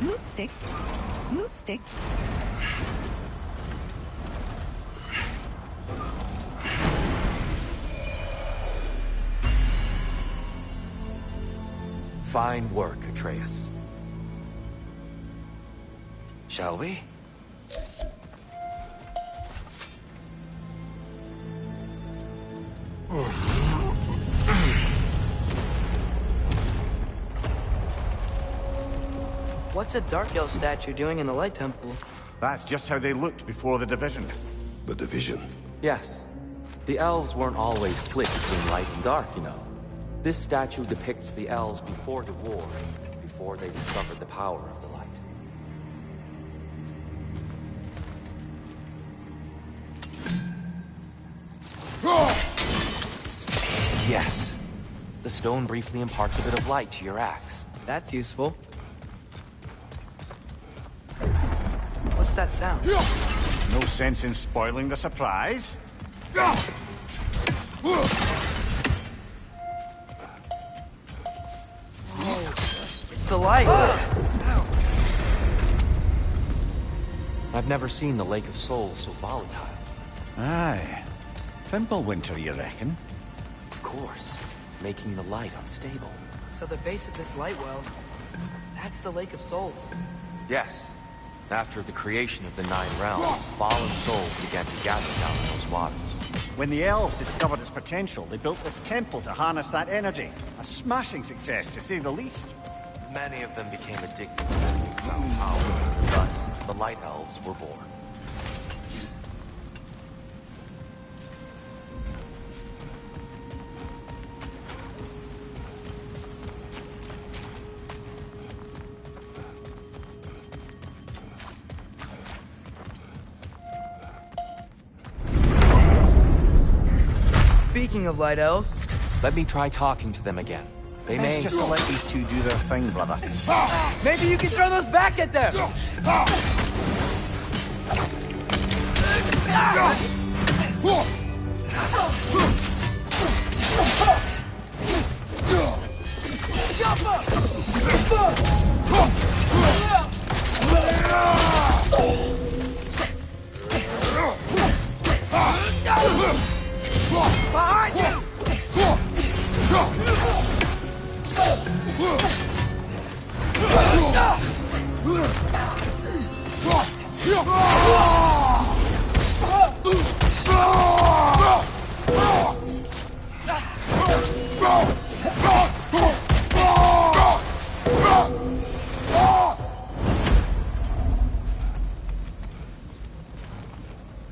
Move stick. Move stick. Fine work, Atreus. Shall we? What's a Dark Elf statue doing in the Light Temple? That's just how they looked before the division. The division. Yes. The elves weren't always split between light and dark, you know. This statue depicts the elves before the war, before they discovered the power of the light. Yes. The stone briefly imparts a bit of light to your axe. That's useful. What's that sound? No sense in spoiling the surprise. It's the light! I've never seen the Lake of Souls so volatile. Aye. Fimbulwinter, you reckon? Of course. Making the light unstable. So the base of this light well, that's the Lake of Souls. Yes. After the creation of the 9 realms, fallen souls began to gather down in those waters. When the elves discovered its potential, they built this temple to harness that energy. A smashing success, to say the least. Many of them became addicted to that newfound power. Thus, the Light Elves were born. Speaking of Light Elves... Let me try talking to them again. They Best may... just to let these two do their thing, brother. Maybe you can throw those back at them! Behind you!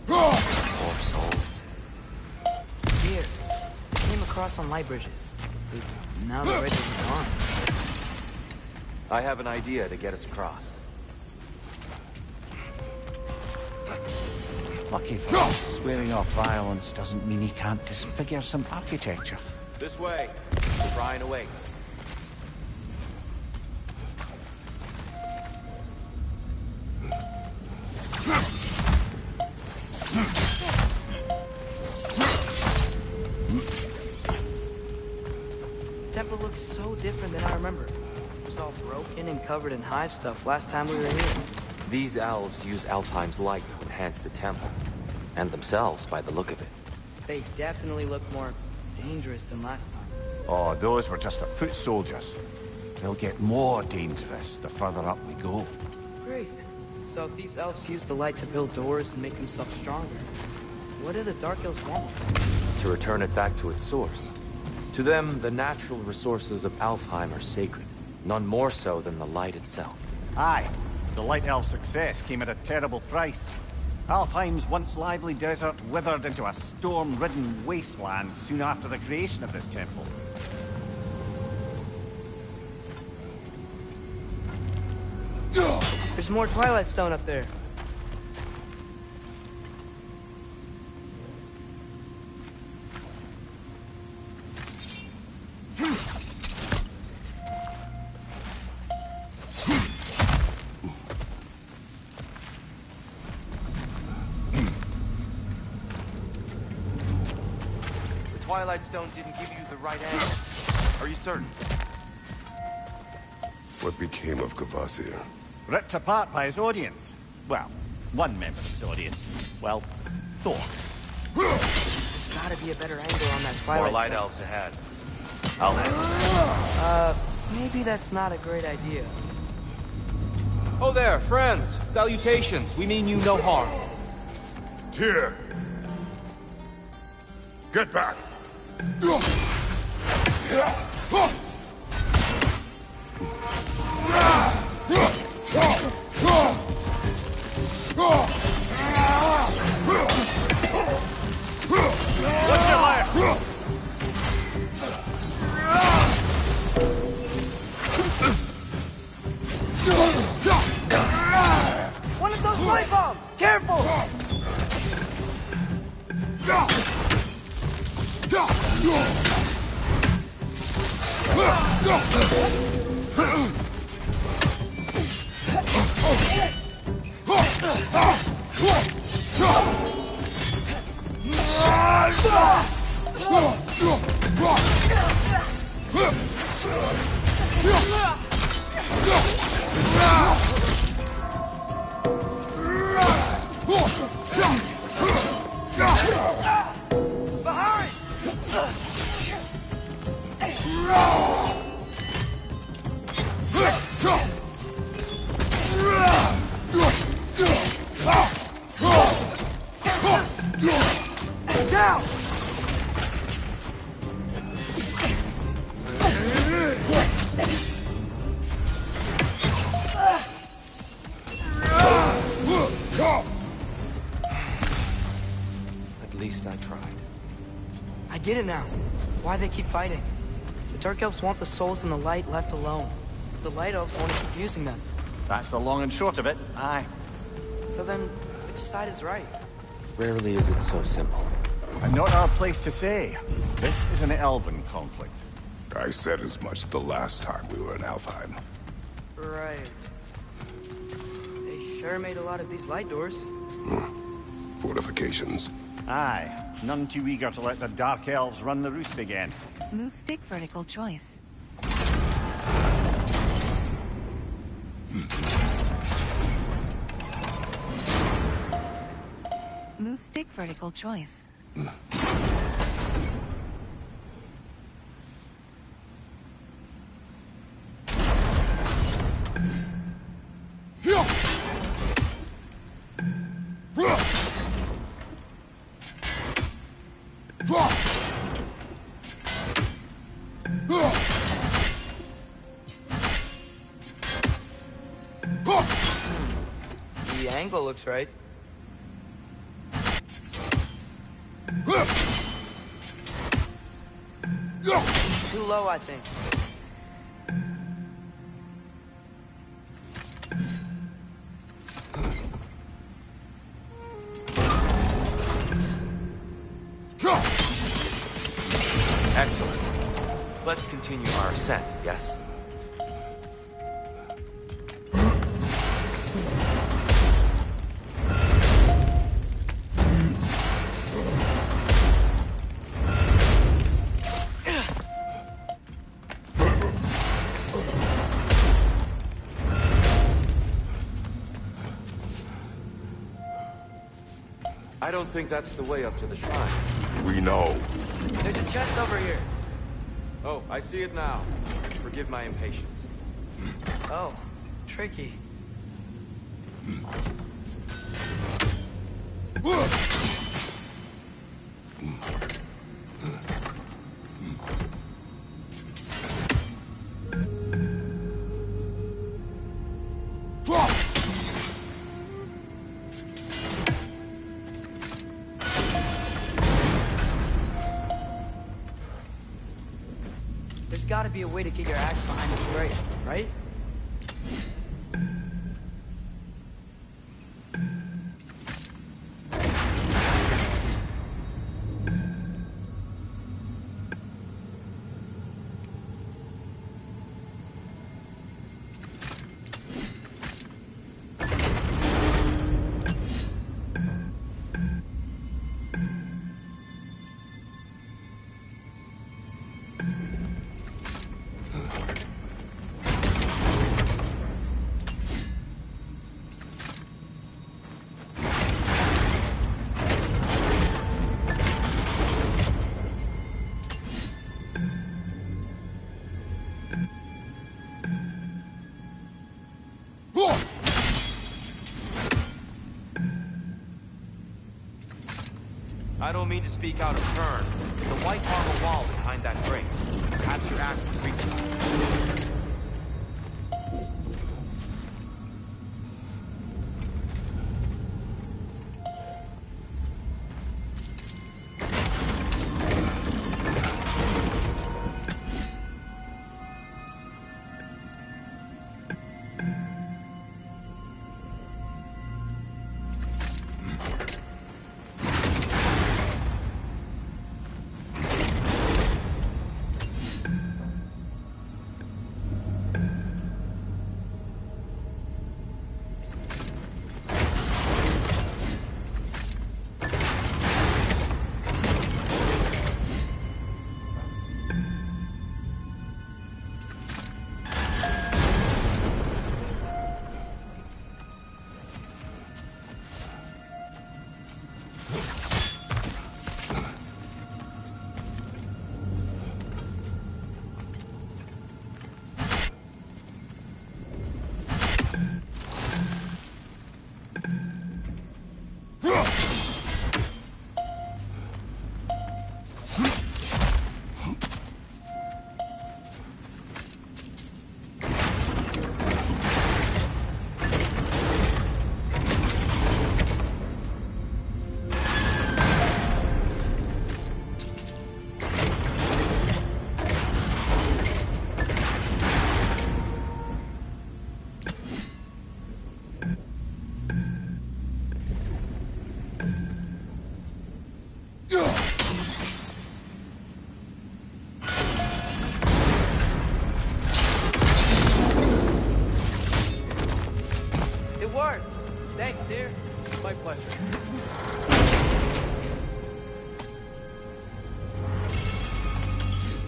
Poor souls. Here, I came across some light bridges. Now the bridges are gone. I have an idea to get us across. Lucky for us, swearing off violence doesn't mean he can't disfigure some architecture. This way. The Brian awaits. Temple looks so different than I remember. It was all broken and covered in hive stuff last time we were here. These elves use Alfheim's light to enhance the temple. And themselves, by the look of it. They definitely look more dangerous than last time. Oh, those were just the foot soldiers. They'll get more dangerous the further up we go. Great. So if these elves use the light to build doors and make themselves stronger, what do the Dark Elves want? To return it back to its source. To them, the natural resources of Alfheim are sacred. None more so than the light itself. Aye. The Light Elf success came at a terrible price. Alfheim's once lively desert withered into a storm-ridden wasteland soon after the creation of this temple. There's more Twilight Stone up there. Twilight Stone didn't give you the right answer. Are you certain? What became of Kvasir? Ripped apart by his audience. Well, one member of his audience. Well, Thor. Gotta be a better angle on that Twilight More light Stone. elves ahead. I'll handle it. Maybe that's not a great idea. Oh there, friends. Salutations. We mean you no harm. Tyr! Get back! What's your left? One of those light bombs! Careful! Down! At least I tried. I get it now. Why they keep fighting. The Dark Elves want the souls in the light left alone. The Light Elves want to keep using them. That's the long and short of it. Aye. So then, which side is right? Rarely is it so simple. And not our place to say. This is an Elven conflict. I said as much the last time we were in Alfheim. Right. They sure made a lot of these light doors. Fortifications. Aye. None too eager to let the Dark Elves run the roost again. Move stick vertical choice. Move stick vertical choice. The angle looks right. Too low, I think. Excellent. Let's continue our ascent, yes? I don't think that's the way up to the shrine. We know. There's a chest over here. Oh, I see it now. Forgive my impatience. Oh, tricky. There's gotta be a way to get your axe behind this grate, right? I don't mean to speak out of turn. The white marble wall behind that grate. Perhaps your axe would reach it.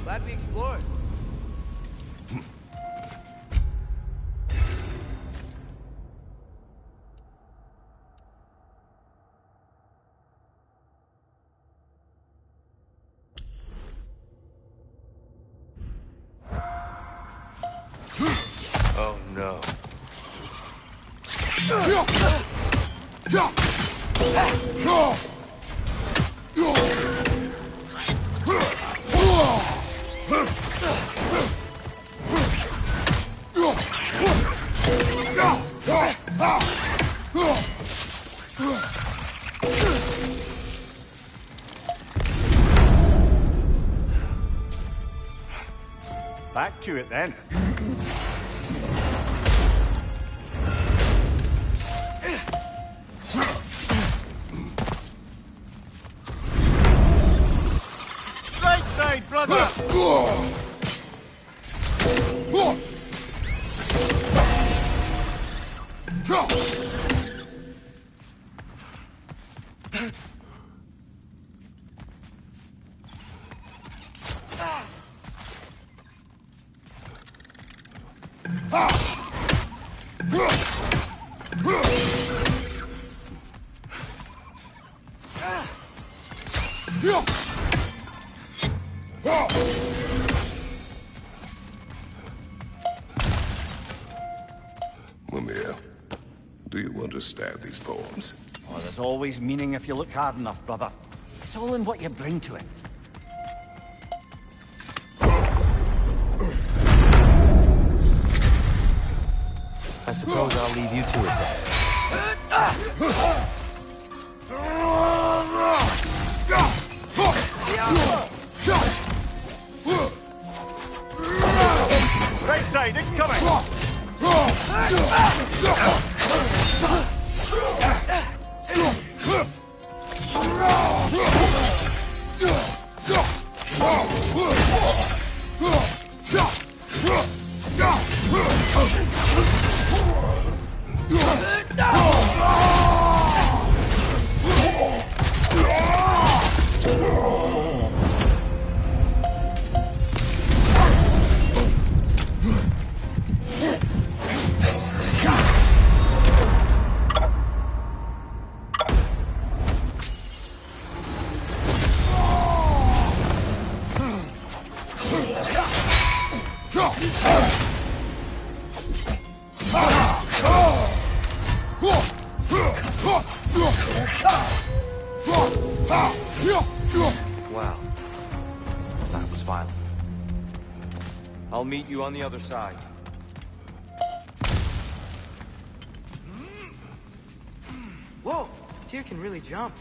Glad we explored. Oh no. Back to it then. Right side, brother! Mimir, do you understand these poems? Oh, there's always meaning if you look hard enough, brother. It's all in what you bring to it. I suppose I'll leave you to it Right side, incoming! meet you on the other side. Whoa! Tyr can really jump.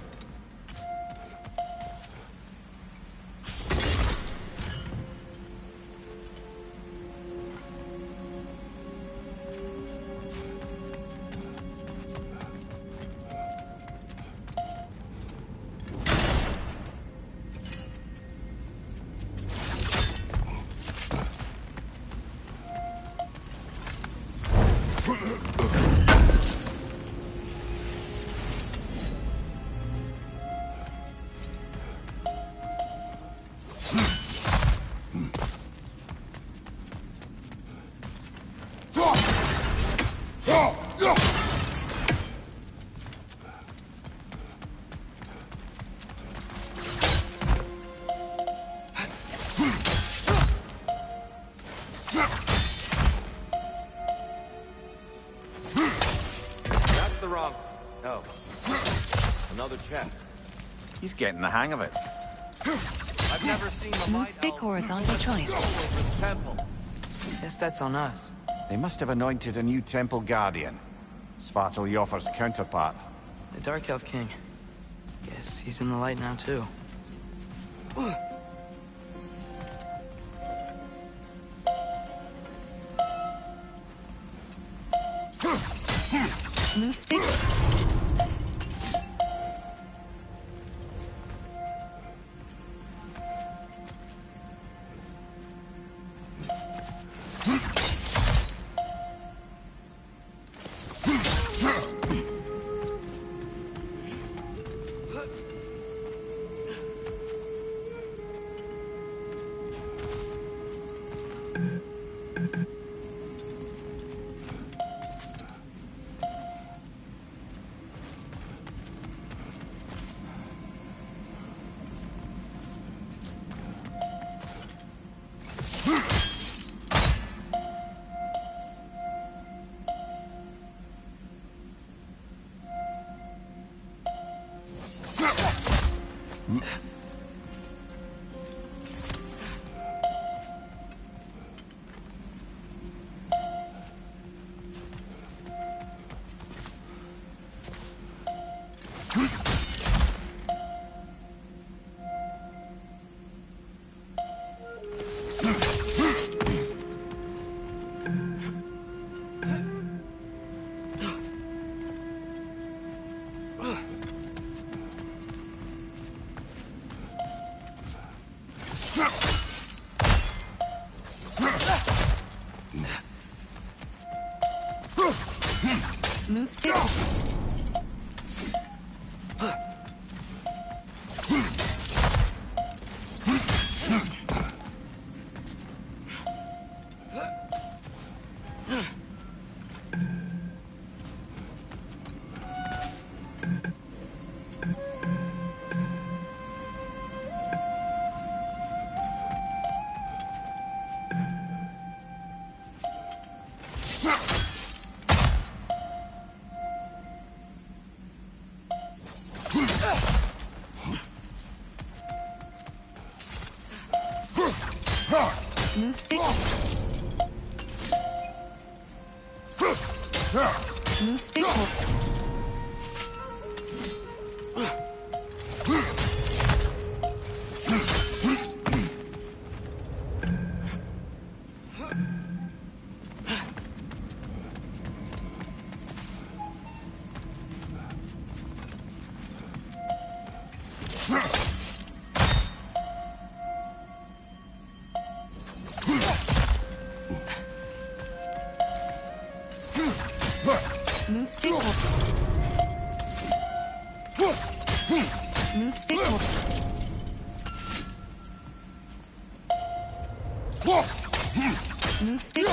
Another chest. He's getting the hang of it. I've never seen the Move stick horizontal choice. temple. Guess that's on us. They must have anointed a new temple guardian. Svartalfjord's counterpart. The Dark Elf King. Guess he's in the light now, too. Move stick. Move stick. Move stick. Move stick. Move stick. Move stick. Move stick.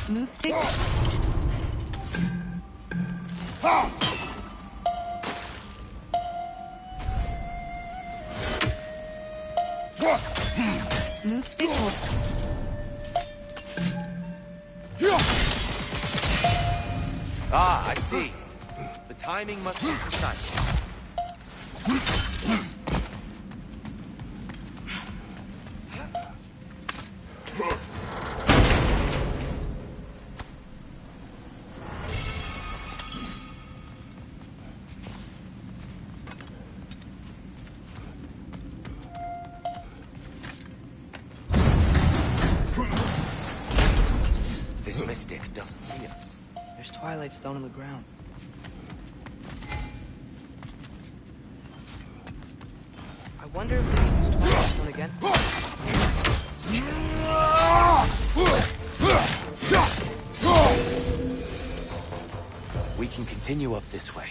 Move stick. Move stick. Ah, I see. The timing must be precise. mystic doesn't see us. There's twilight stone on the ground. I wonder if we can use twilight stone against them. We can continue up this way.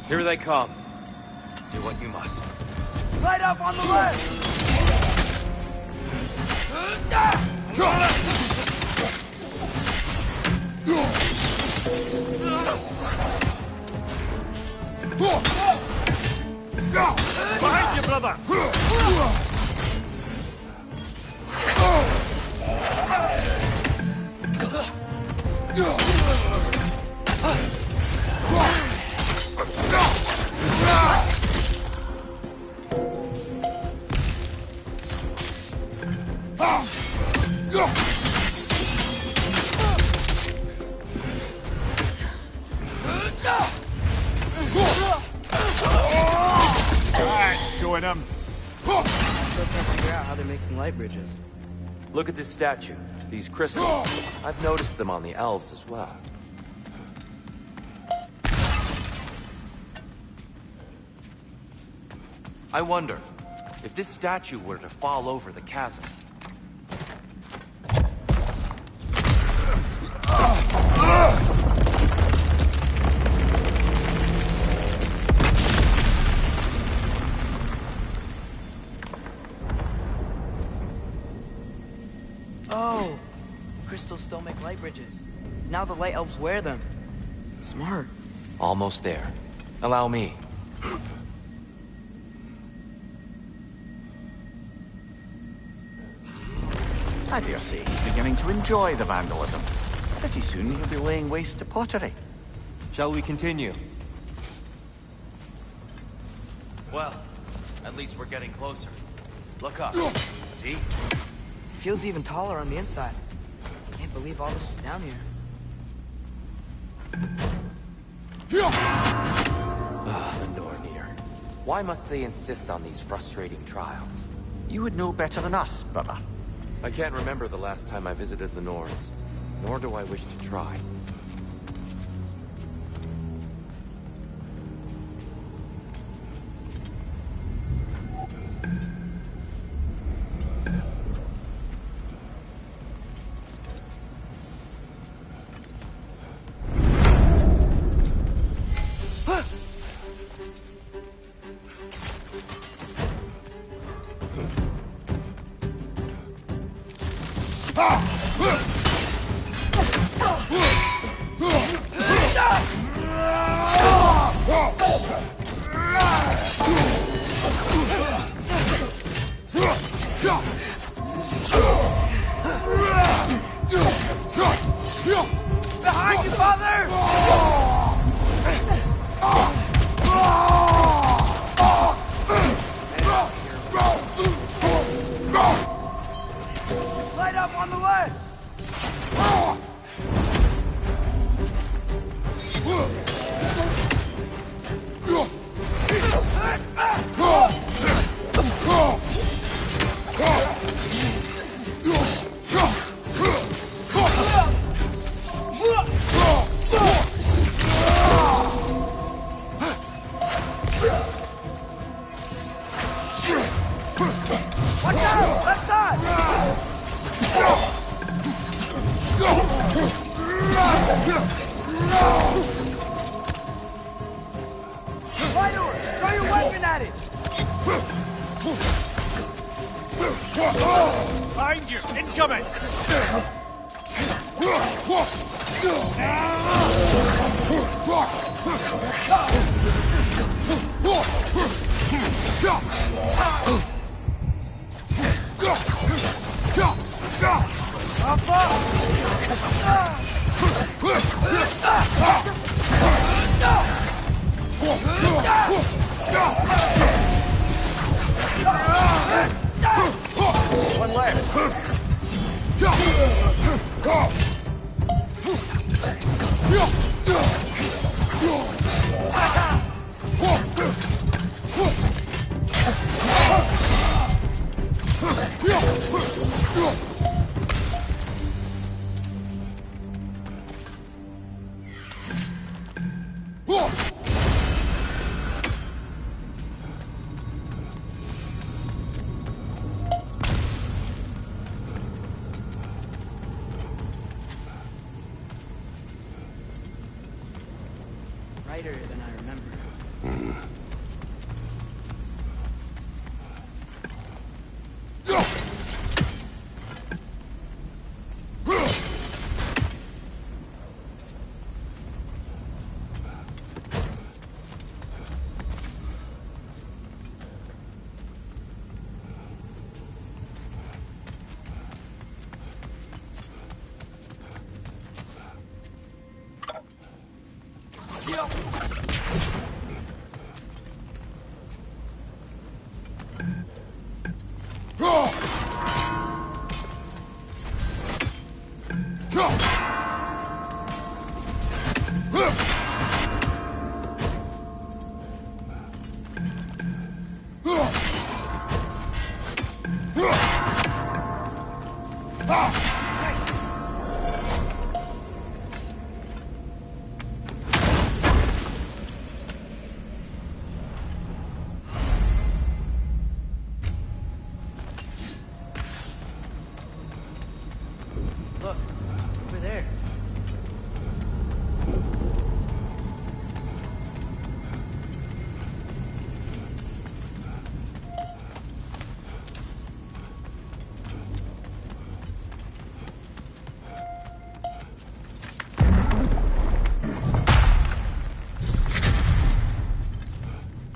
Here they come. Do what you must. Right up on the left! Behind you, brother! Showing them. I still can't figure out how they're making light bridges. Look at this statue. These crystals. I've noticed them on the elves as well. I wonder, if this statue were to fall over the chasm... Oh, crystals still make light bridges. Now the light elves wear them. Smart. Almost there. Allow me. I dare say he's beginning to enjoy the vandalism. Pretty soon he'll be laying waste to pottery. Shall we continue? Well, at least we're getting closer. Look up. See? It feels even taller on the inside. Can't believe all this was down here. The Nornir. Why must they insist on these frustrating trials? You would know better than us, brother. I can't remember the last time I visited the Norns, nor do I wish to try. incoming! One left. Brighter than I remember. Look, over there.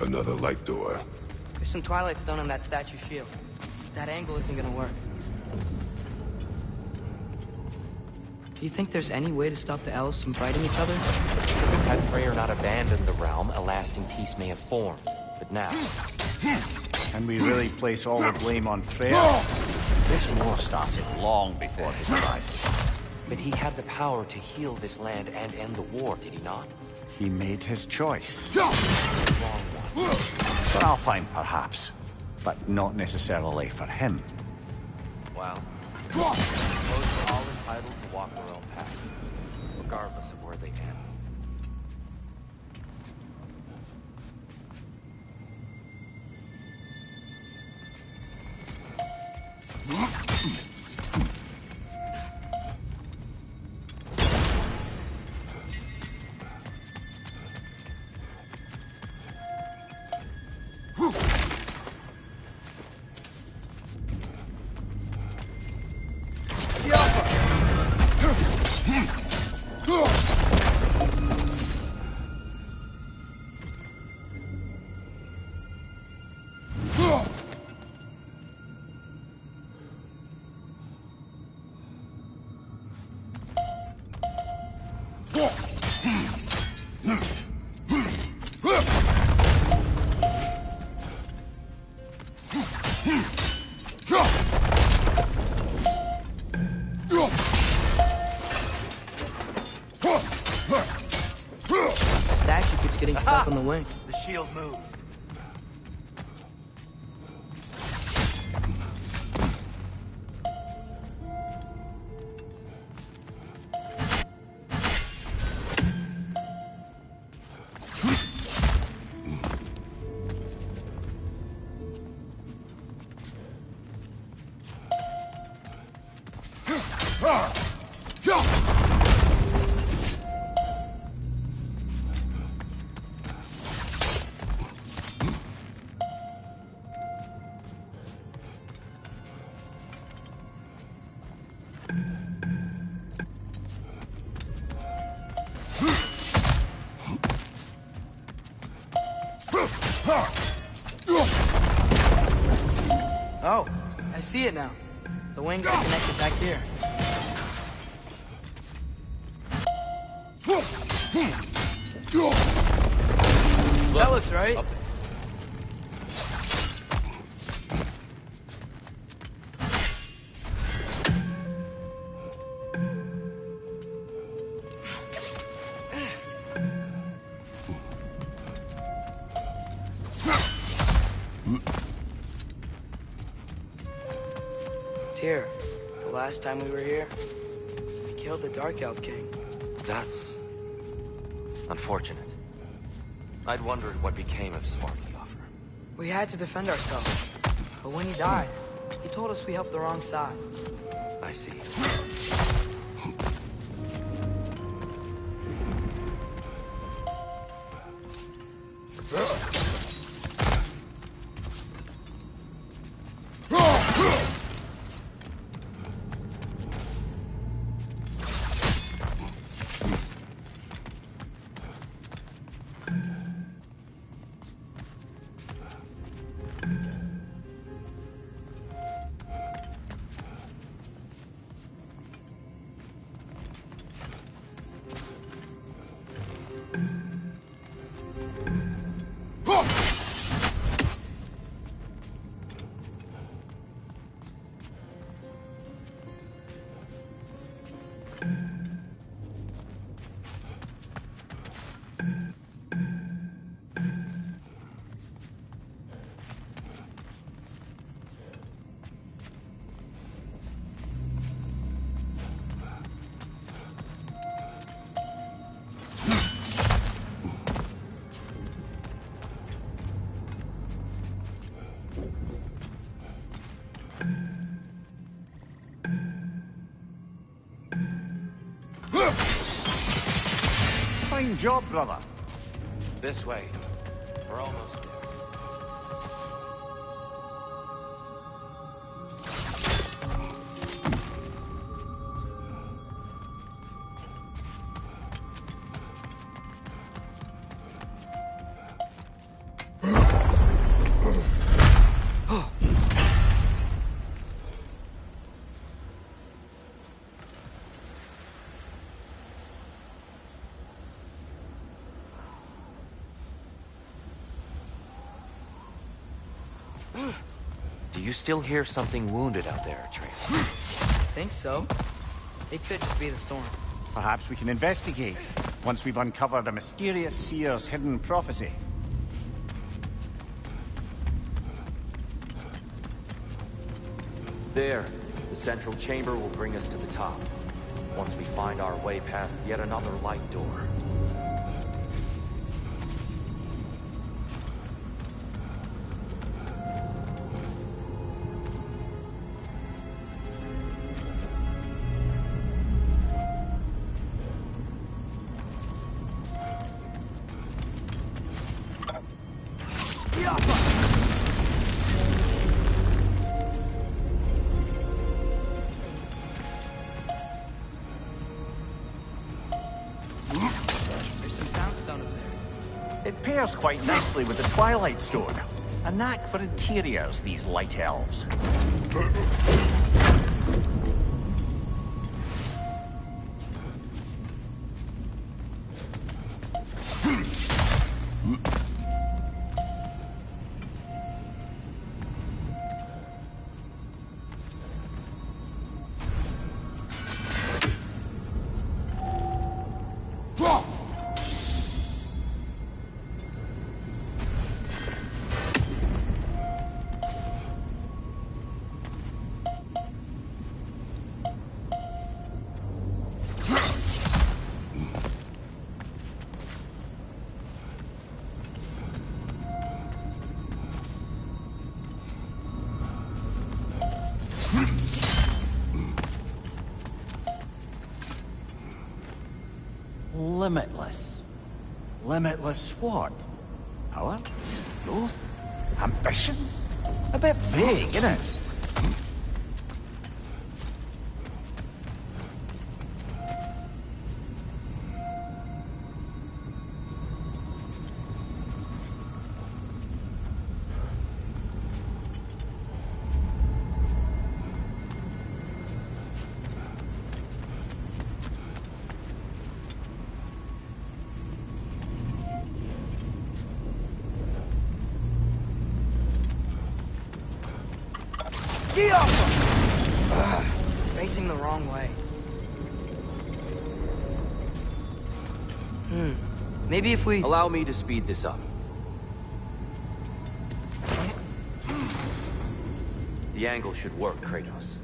Another light door. There's some Twilight Stone on that statue shield. That angle isn't gonna work. Do you think there's any way to stop the elves from fighting each other? Had Freya not abandoned the realm, a lasting peace may have formed. But now... Can we really place all the blame on Freya? This war started long before his arrival. But he had the power to heal this land and end the war, did he not? He made his choice. Wrong one. For Alpine, perhaps. But not necessarily for him. Well, I suppose we're all entitled to walk their own path, regardless of where they end. Getting stuck on the wing. The shield moved. Oh, I see it now. The wings are connected back here. That looks right. Tyr, the last time we were here, we killed the Dark Elf King. That's unfortunate. I'd wondered what became of Svartalfr. We had to defend ourselves, but when he died, he told us we helped the wrong side. I see. Fine job, brother. This way. We're almost there. Do you still hear something wounded out there, Atreus? Think so. It could just be the storm. Perhaps we can investigate, once we've uncovered a mysterious seer's hidden prophecy. There. The central chamber will bring us to the top. Once we find our way past yet another light door. It pairs quite nicely with the Twilight Stone. A knack for interiors, these light elves. Limitless. Limitless what? Power? Growth? Ambition? A bit vague, isn't it? ski off! Ugh, it's facing the wrong way. Maybe if we... Allow me to speed this up. The angle should work, Kratos.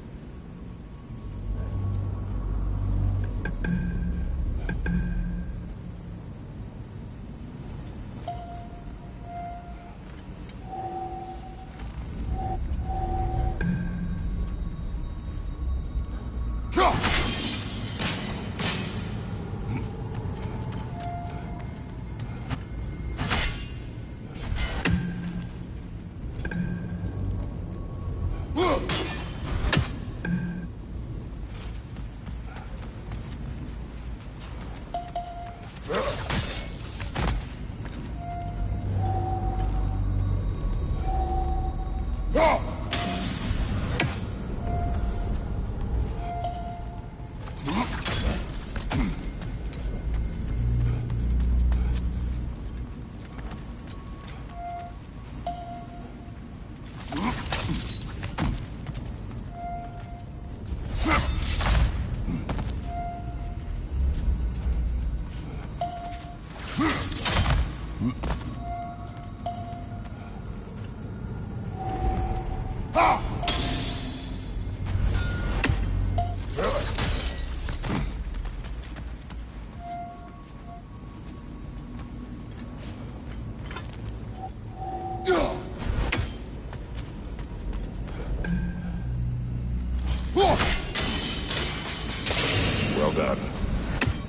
Well done.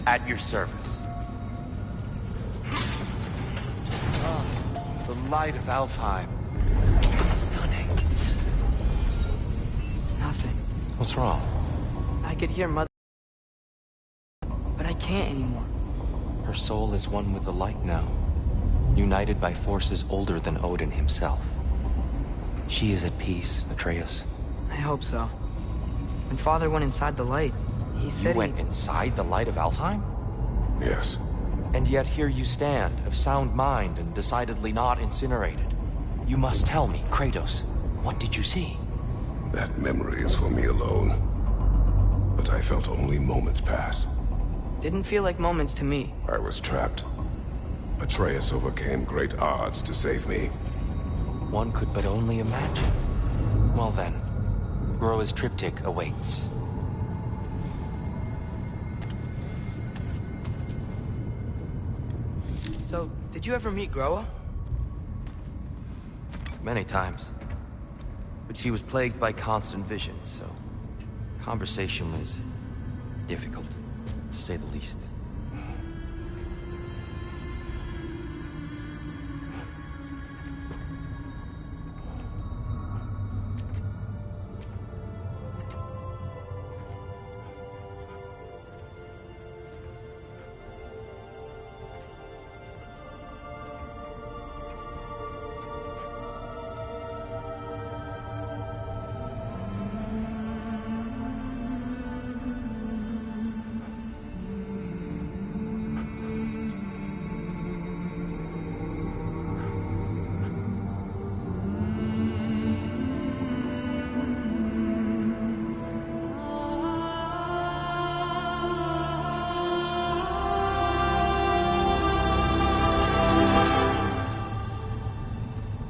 At your service. The light of Alfheim. Stunning. Nothing. What's wrong? I could hear Mother... but I can't anymore. Her soul is one with the light now, united by forces older than Odin himself. She is at peace, Atreus. I hope so. When Father went inside the light, he said You went inside the light of Alfheim? Yes. And yet here you stand, of sound mind and decidedly not incinerated. You must tell me, Kratos, what did you see? That memory is for me alone. But I felt only moments pass. Didn't feel like moments to me. I was trapped. Atreus overcame great odds to save me. One could but only imagine. Well then, Groa's triptych awaits. So, did you ever meet Groa? Many times. But she was plagued by constant visions, so conversation was difficult, to say the least.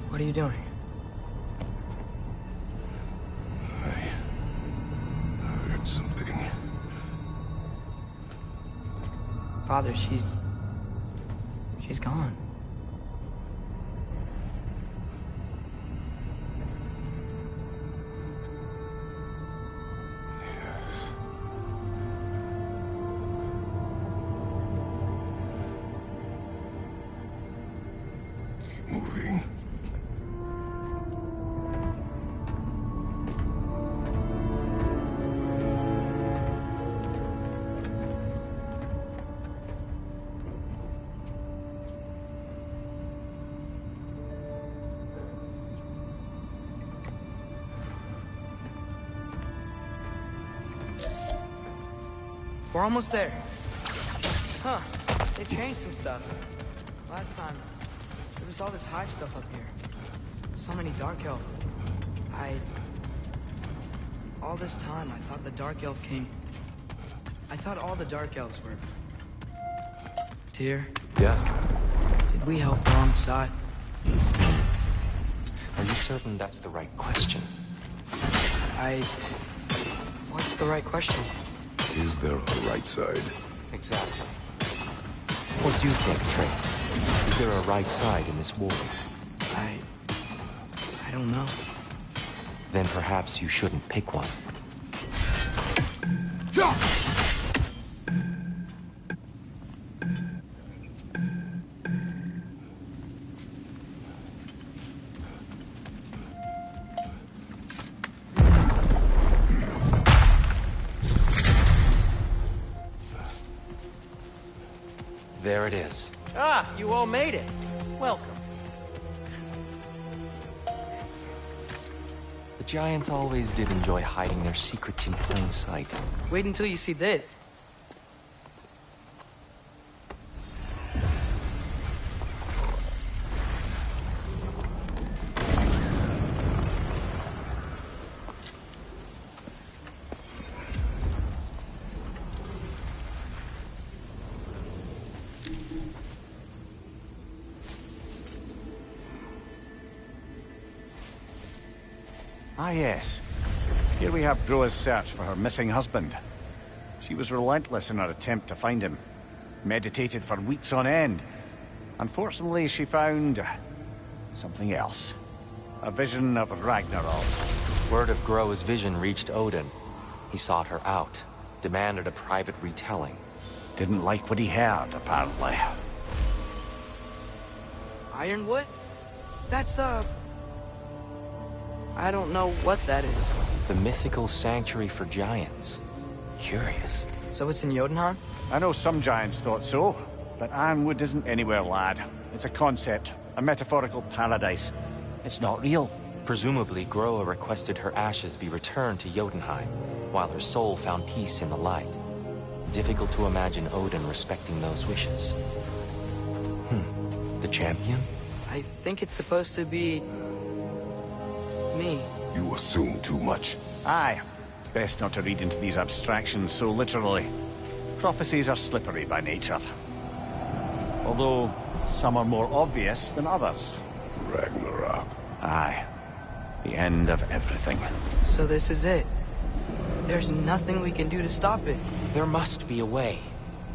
What are you doing? I heard something. Father, she's gone. Keep moving. We're almost there. Huh. They've changed some stuff. Last time, there was all this hive stuff up here. So many dark elves. All this time, I thought the Dark Elf King... I thought all the Dark Elves were... Tyr, Yes? did we help the wrong side? Are you certain that's the right question? What's the right question? Is there a right side? Exactly. What do you think, Trey? Is there a right side in this war? I don't know. Then perhaps you shouldn't pick one. There it is. Ah, you all made it. Welcome. The giants always did enjoy hiding their secrets in plain sight. Wait until you see this. Ah, yes. Here we have Groa's search for her missing husband. She was relentless in her attempt to find him. Meditated for weeks on end. Unfortunately, she found... something else. A vision of Ragnarok. Word of Groa's vision reached Odin. He sought her out, demanded a private retelling. Didn't like what he heard, apparently. Ironwood? That's the... I don't know what that is. The mythical sanctuary for giants. Curious. So it's in Jotunheim? I know some giants thought so, but Ironwood isn't anywhere, lad. It's a concept, a metaphorical paradise. It's not real. Presumably, Groa requested her ashes be returned to Jotunheim, while her soul found peace in the light. Difficult to imagine Odin respecting those wishes. The champion? I think it's supposed to be... me. You assume too much. Aye. Best not to read into these abstractions so literally. Prophecies are slippery by nature. Although, some are more obvious than others. Ragnarok. Aye. The end of everything. So this is it. There's nothing we can do to stop it. There must be a way.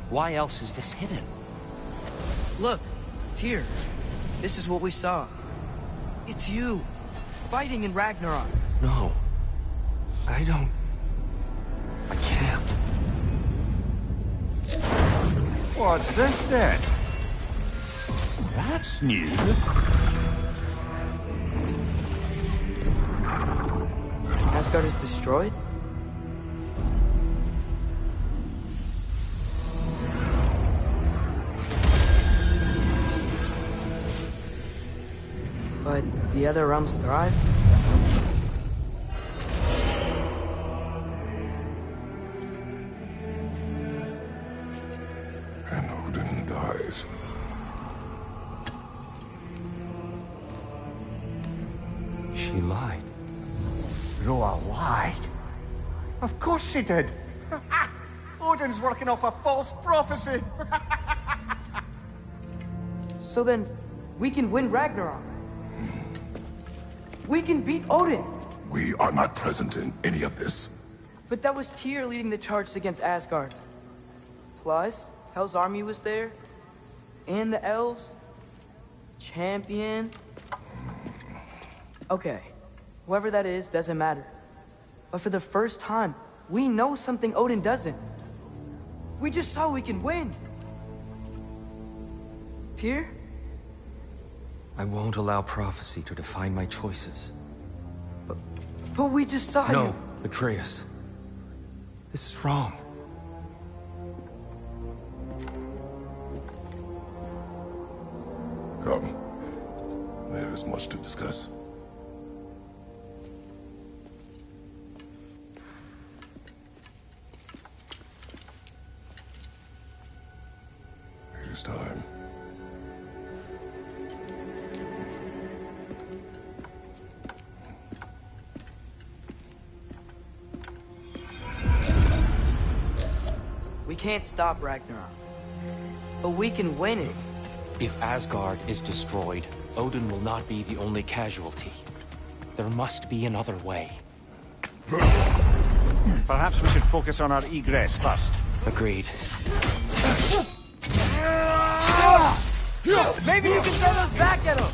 Why else is this hidden? Look, Tyr. This is what we saw. It's you. Fighting in Ragnarok. No. I don't... I can't. What's this then? That's new. Asgard is destroyed? But the other realms thrive? And Odin dies. She lied. Groa lied. Of course she did. Odin's working off a false prophecy. So then, we can win Ragnarok. We can beat Odin. We are not present in any of this. But that was Tyr leading the charge against Asgard. Plus, Hell's army was there. And the elves. Champion. Okay. Whoever that is doesn't matter. But for the first time, we know something Odin doesn't. We just saw we can win. Tyr? I won't allow prophecy to define my choices. But we just saw you. No, Atreus. This is wrong. Come. There is much to discuss. It is time. can't stop Ragnarok. But we can win it. If Asgard is destroyed, Odin will not be the only casualty. There must be another way. Perhaps we should focus on our egress first. Agreed. Maybe you can throw those back at him!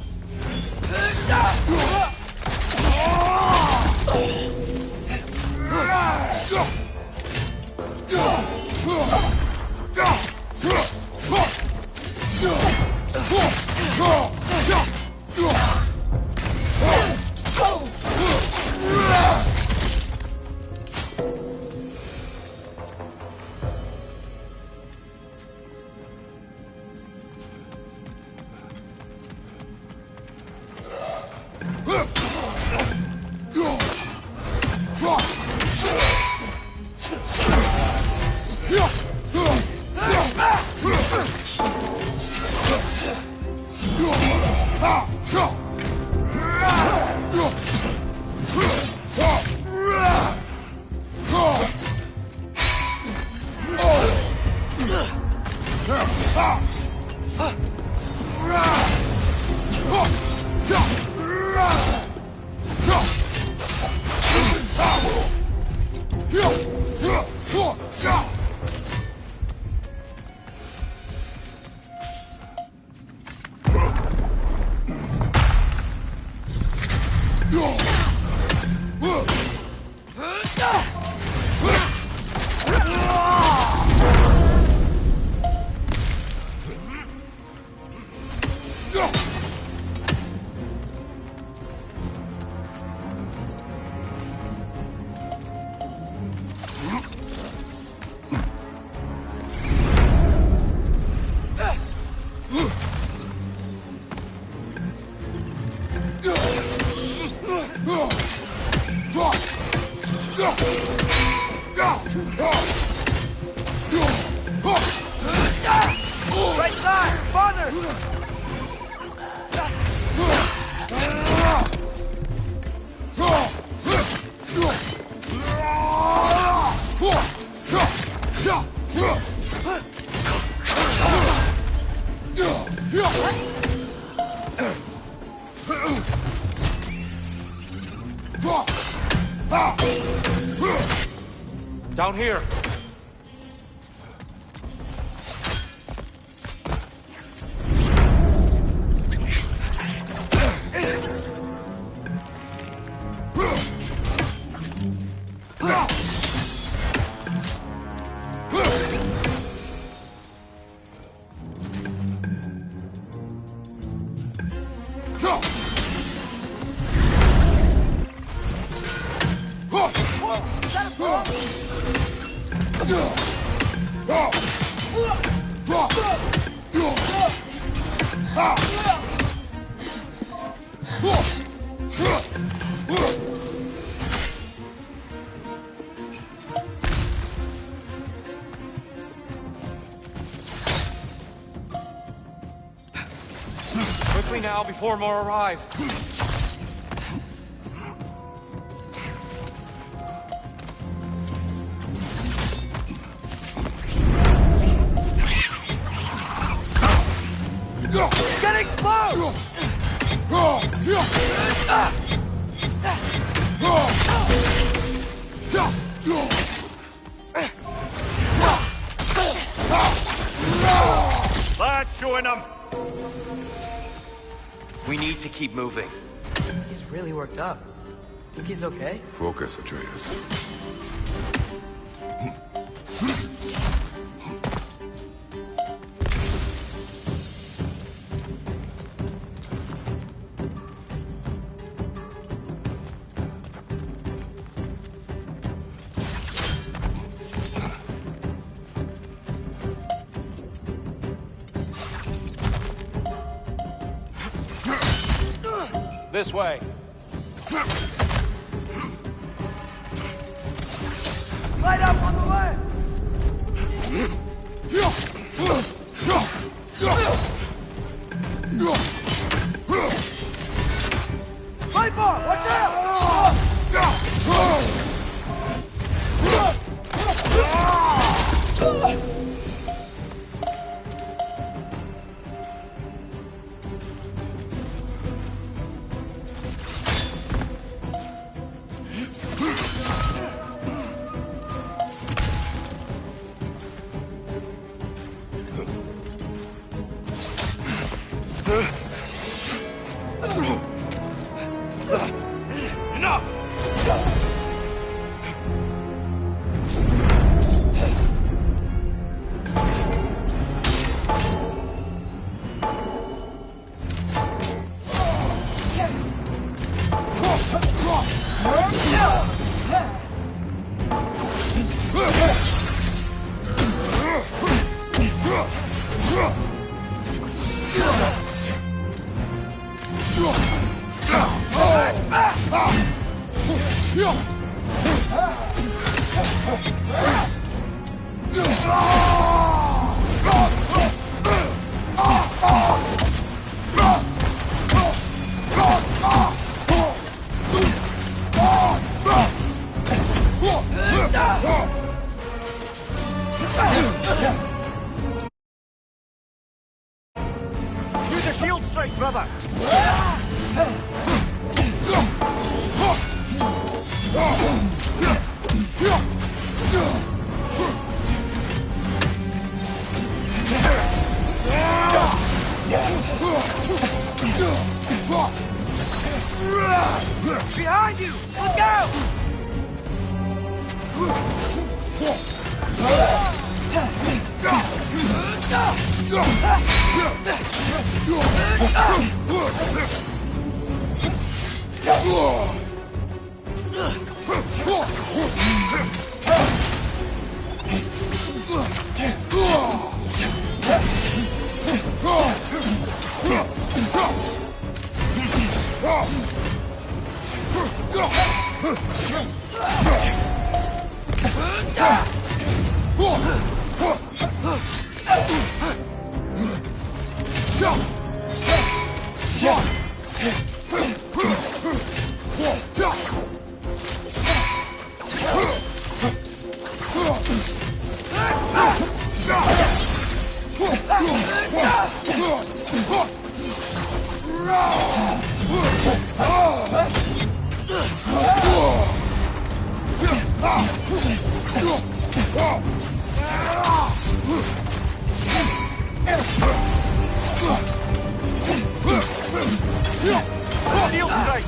Right side! Father! Down here! Quickly now, before more arrive. Getting close! That's doing them! We need to keep moving. He's really worked up. Think he's okay? Focus, Atreus. This way. Light up on the left! Light bar! Watch out! Use a shield strike, brother! Behind you! Look out! Shield strike!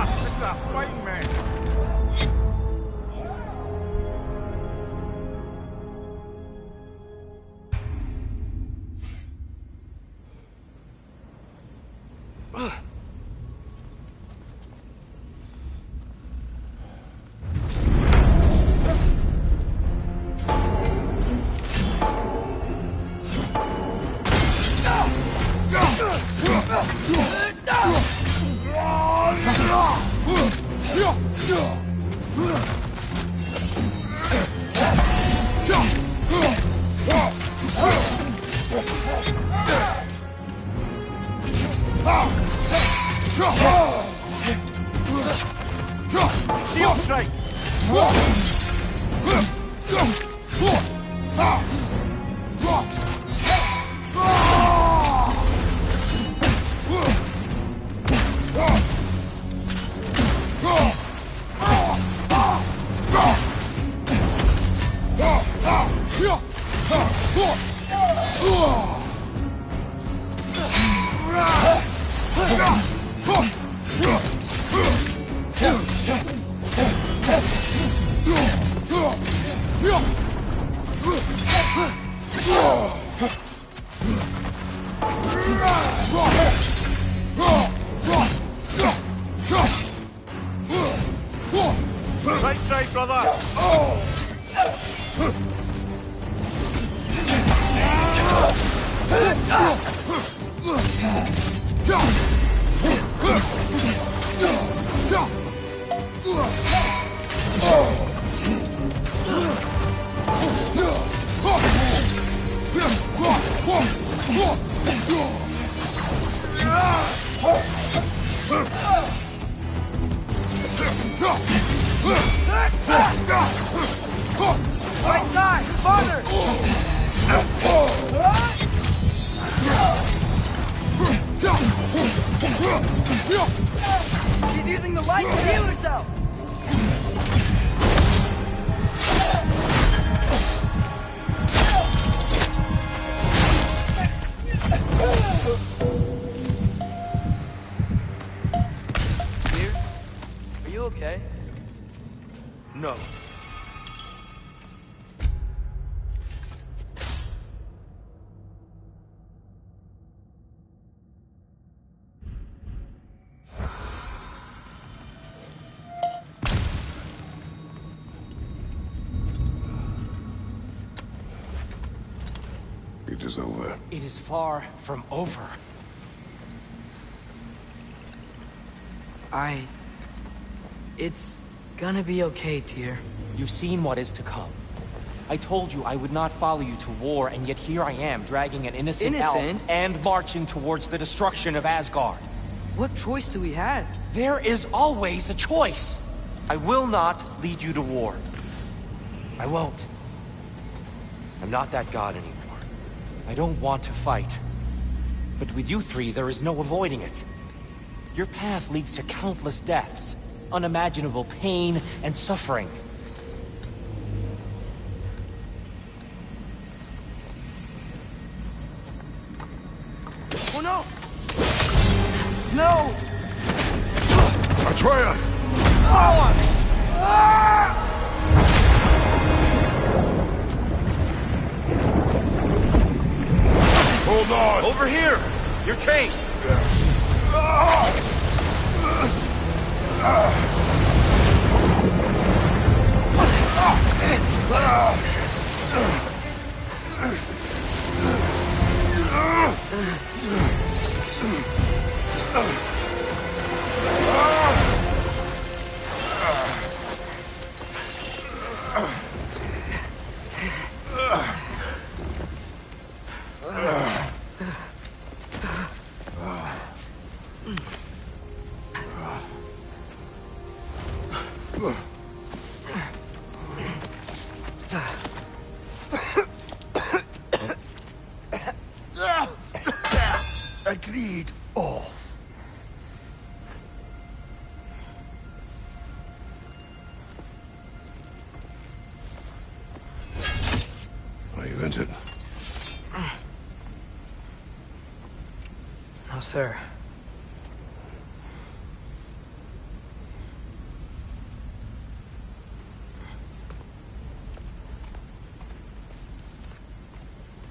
This is a fighting man. strike! Right side, brother! Right side! Farther! She's using the light to heal herself! Dear, are you okay? No. It is over. It is far from over. It's gonna be okay, Tyr. You've seen what is to come. I told you I would not follow you to war, and yet here I am, dragging an innocent elf and marching towards the destruction of Asgard. What choice do we have? There is always a choice. I will not lead you to war. I won't. I'm not that god anymore. I don't want to fight. But with you three, there is no avoiding it. Your path leads to countless deaths, unimaginable pain and suffering. Oh no! No! Atreus! Hold on! Over here! You're chained! Agreed. Oh. Are you injured? No, sir.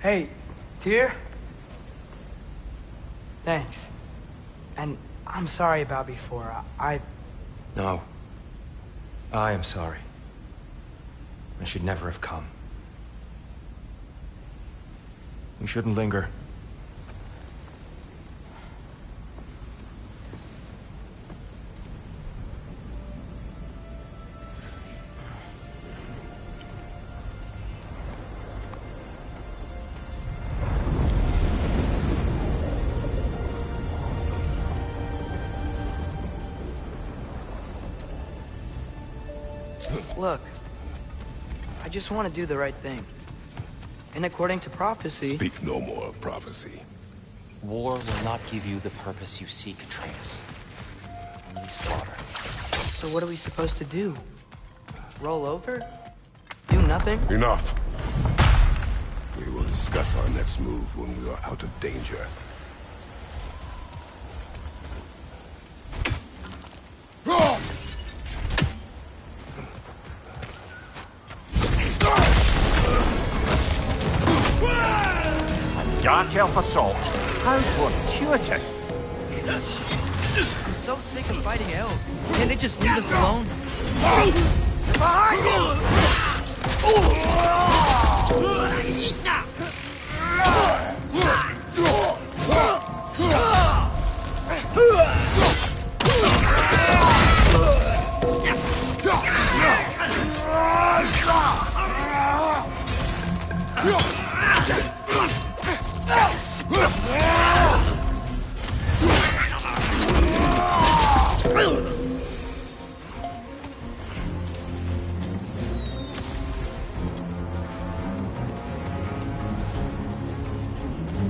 Hey, Tyr? Thanks. And I'm sorry about before. No. I am sorry. I should never have come. We shouldn't linger. Look, I just want to do the right thing. And according to prophecy... Speak no more of prophecy. War will not give you the purpose you seek, Atreus. Only slaughter. So what are we supposed to do? Roll over? Do nothing? Enough. We will discuss our next move when we are out of danger. Dark Elf Assault. How fortuitous. I'm so sick of fighting elves. Can't they just leave us alone? Behind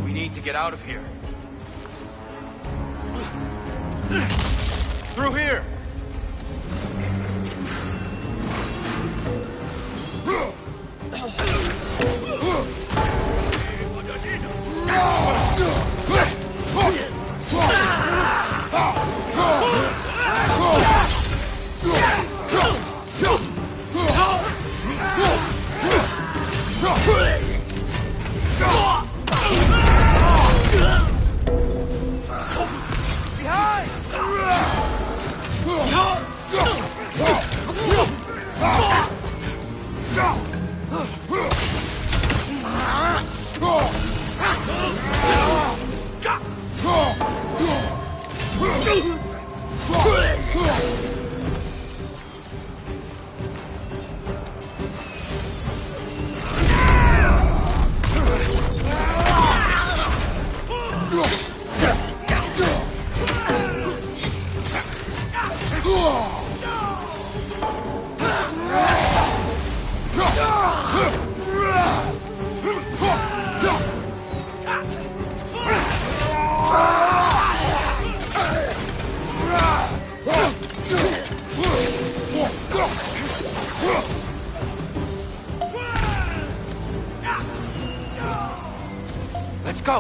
We need to get out of here. Through here!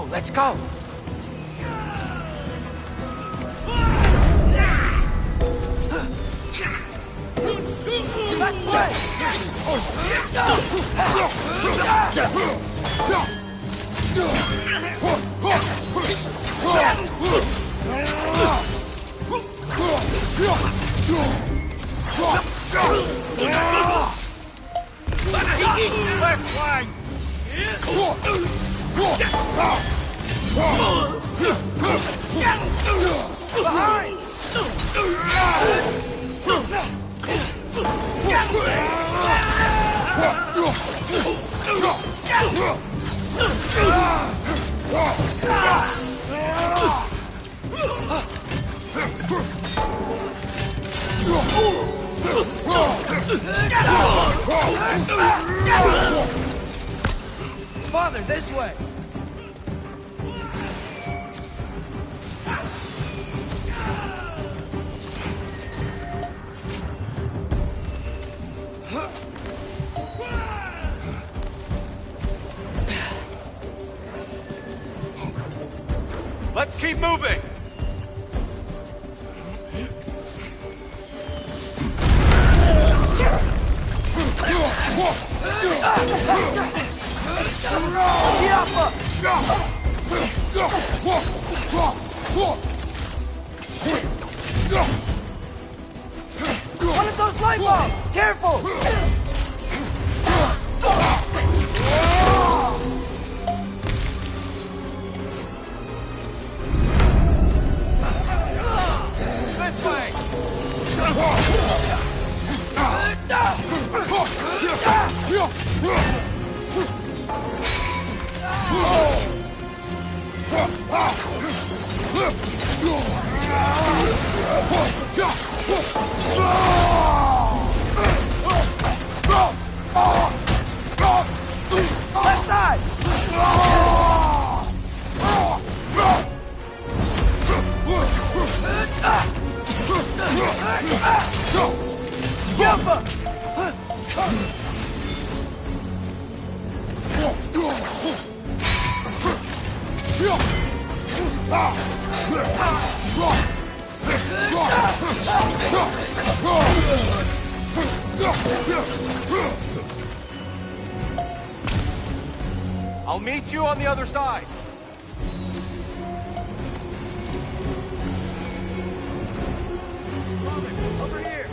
Let's go! Father, this way! Let's keep moving! One of those light bulbs! Careful! This way! I'll meet you on the other side. Over here.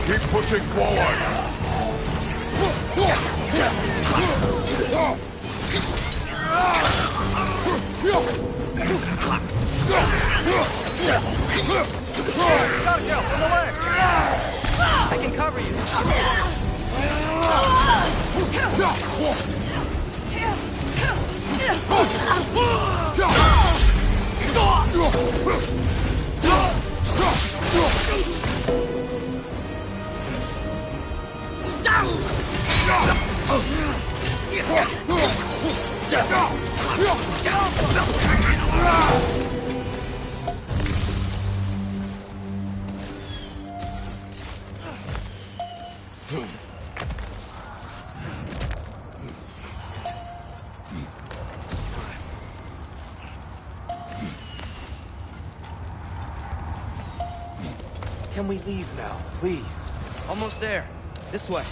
Keep pushing forward! I can cover you. Can we leave now, please? Almost there. This way.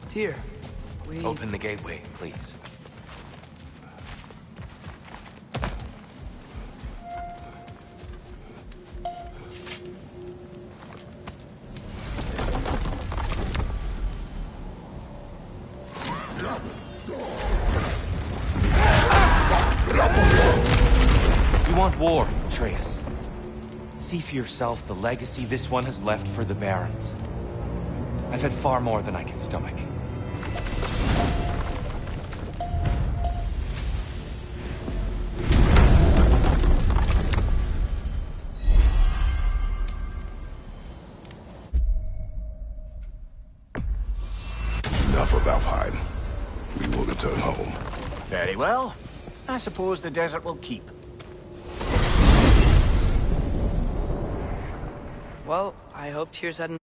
Tyr, we... Open the gateway, please. You want war, Atreus. See for yourself the legacy this one has left for the Barons. I've had far more than I can stomach. Enough of Alfheim. We will return home. Very well. I suppose the desert will keep. Well, I hope Tyr's had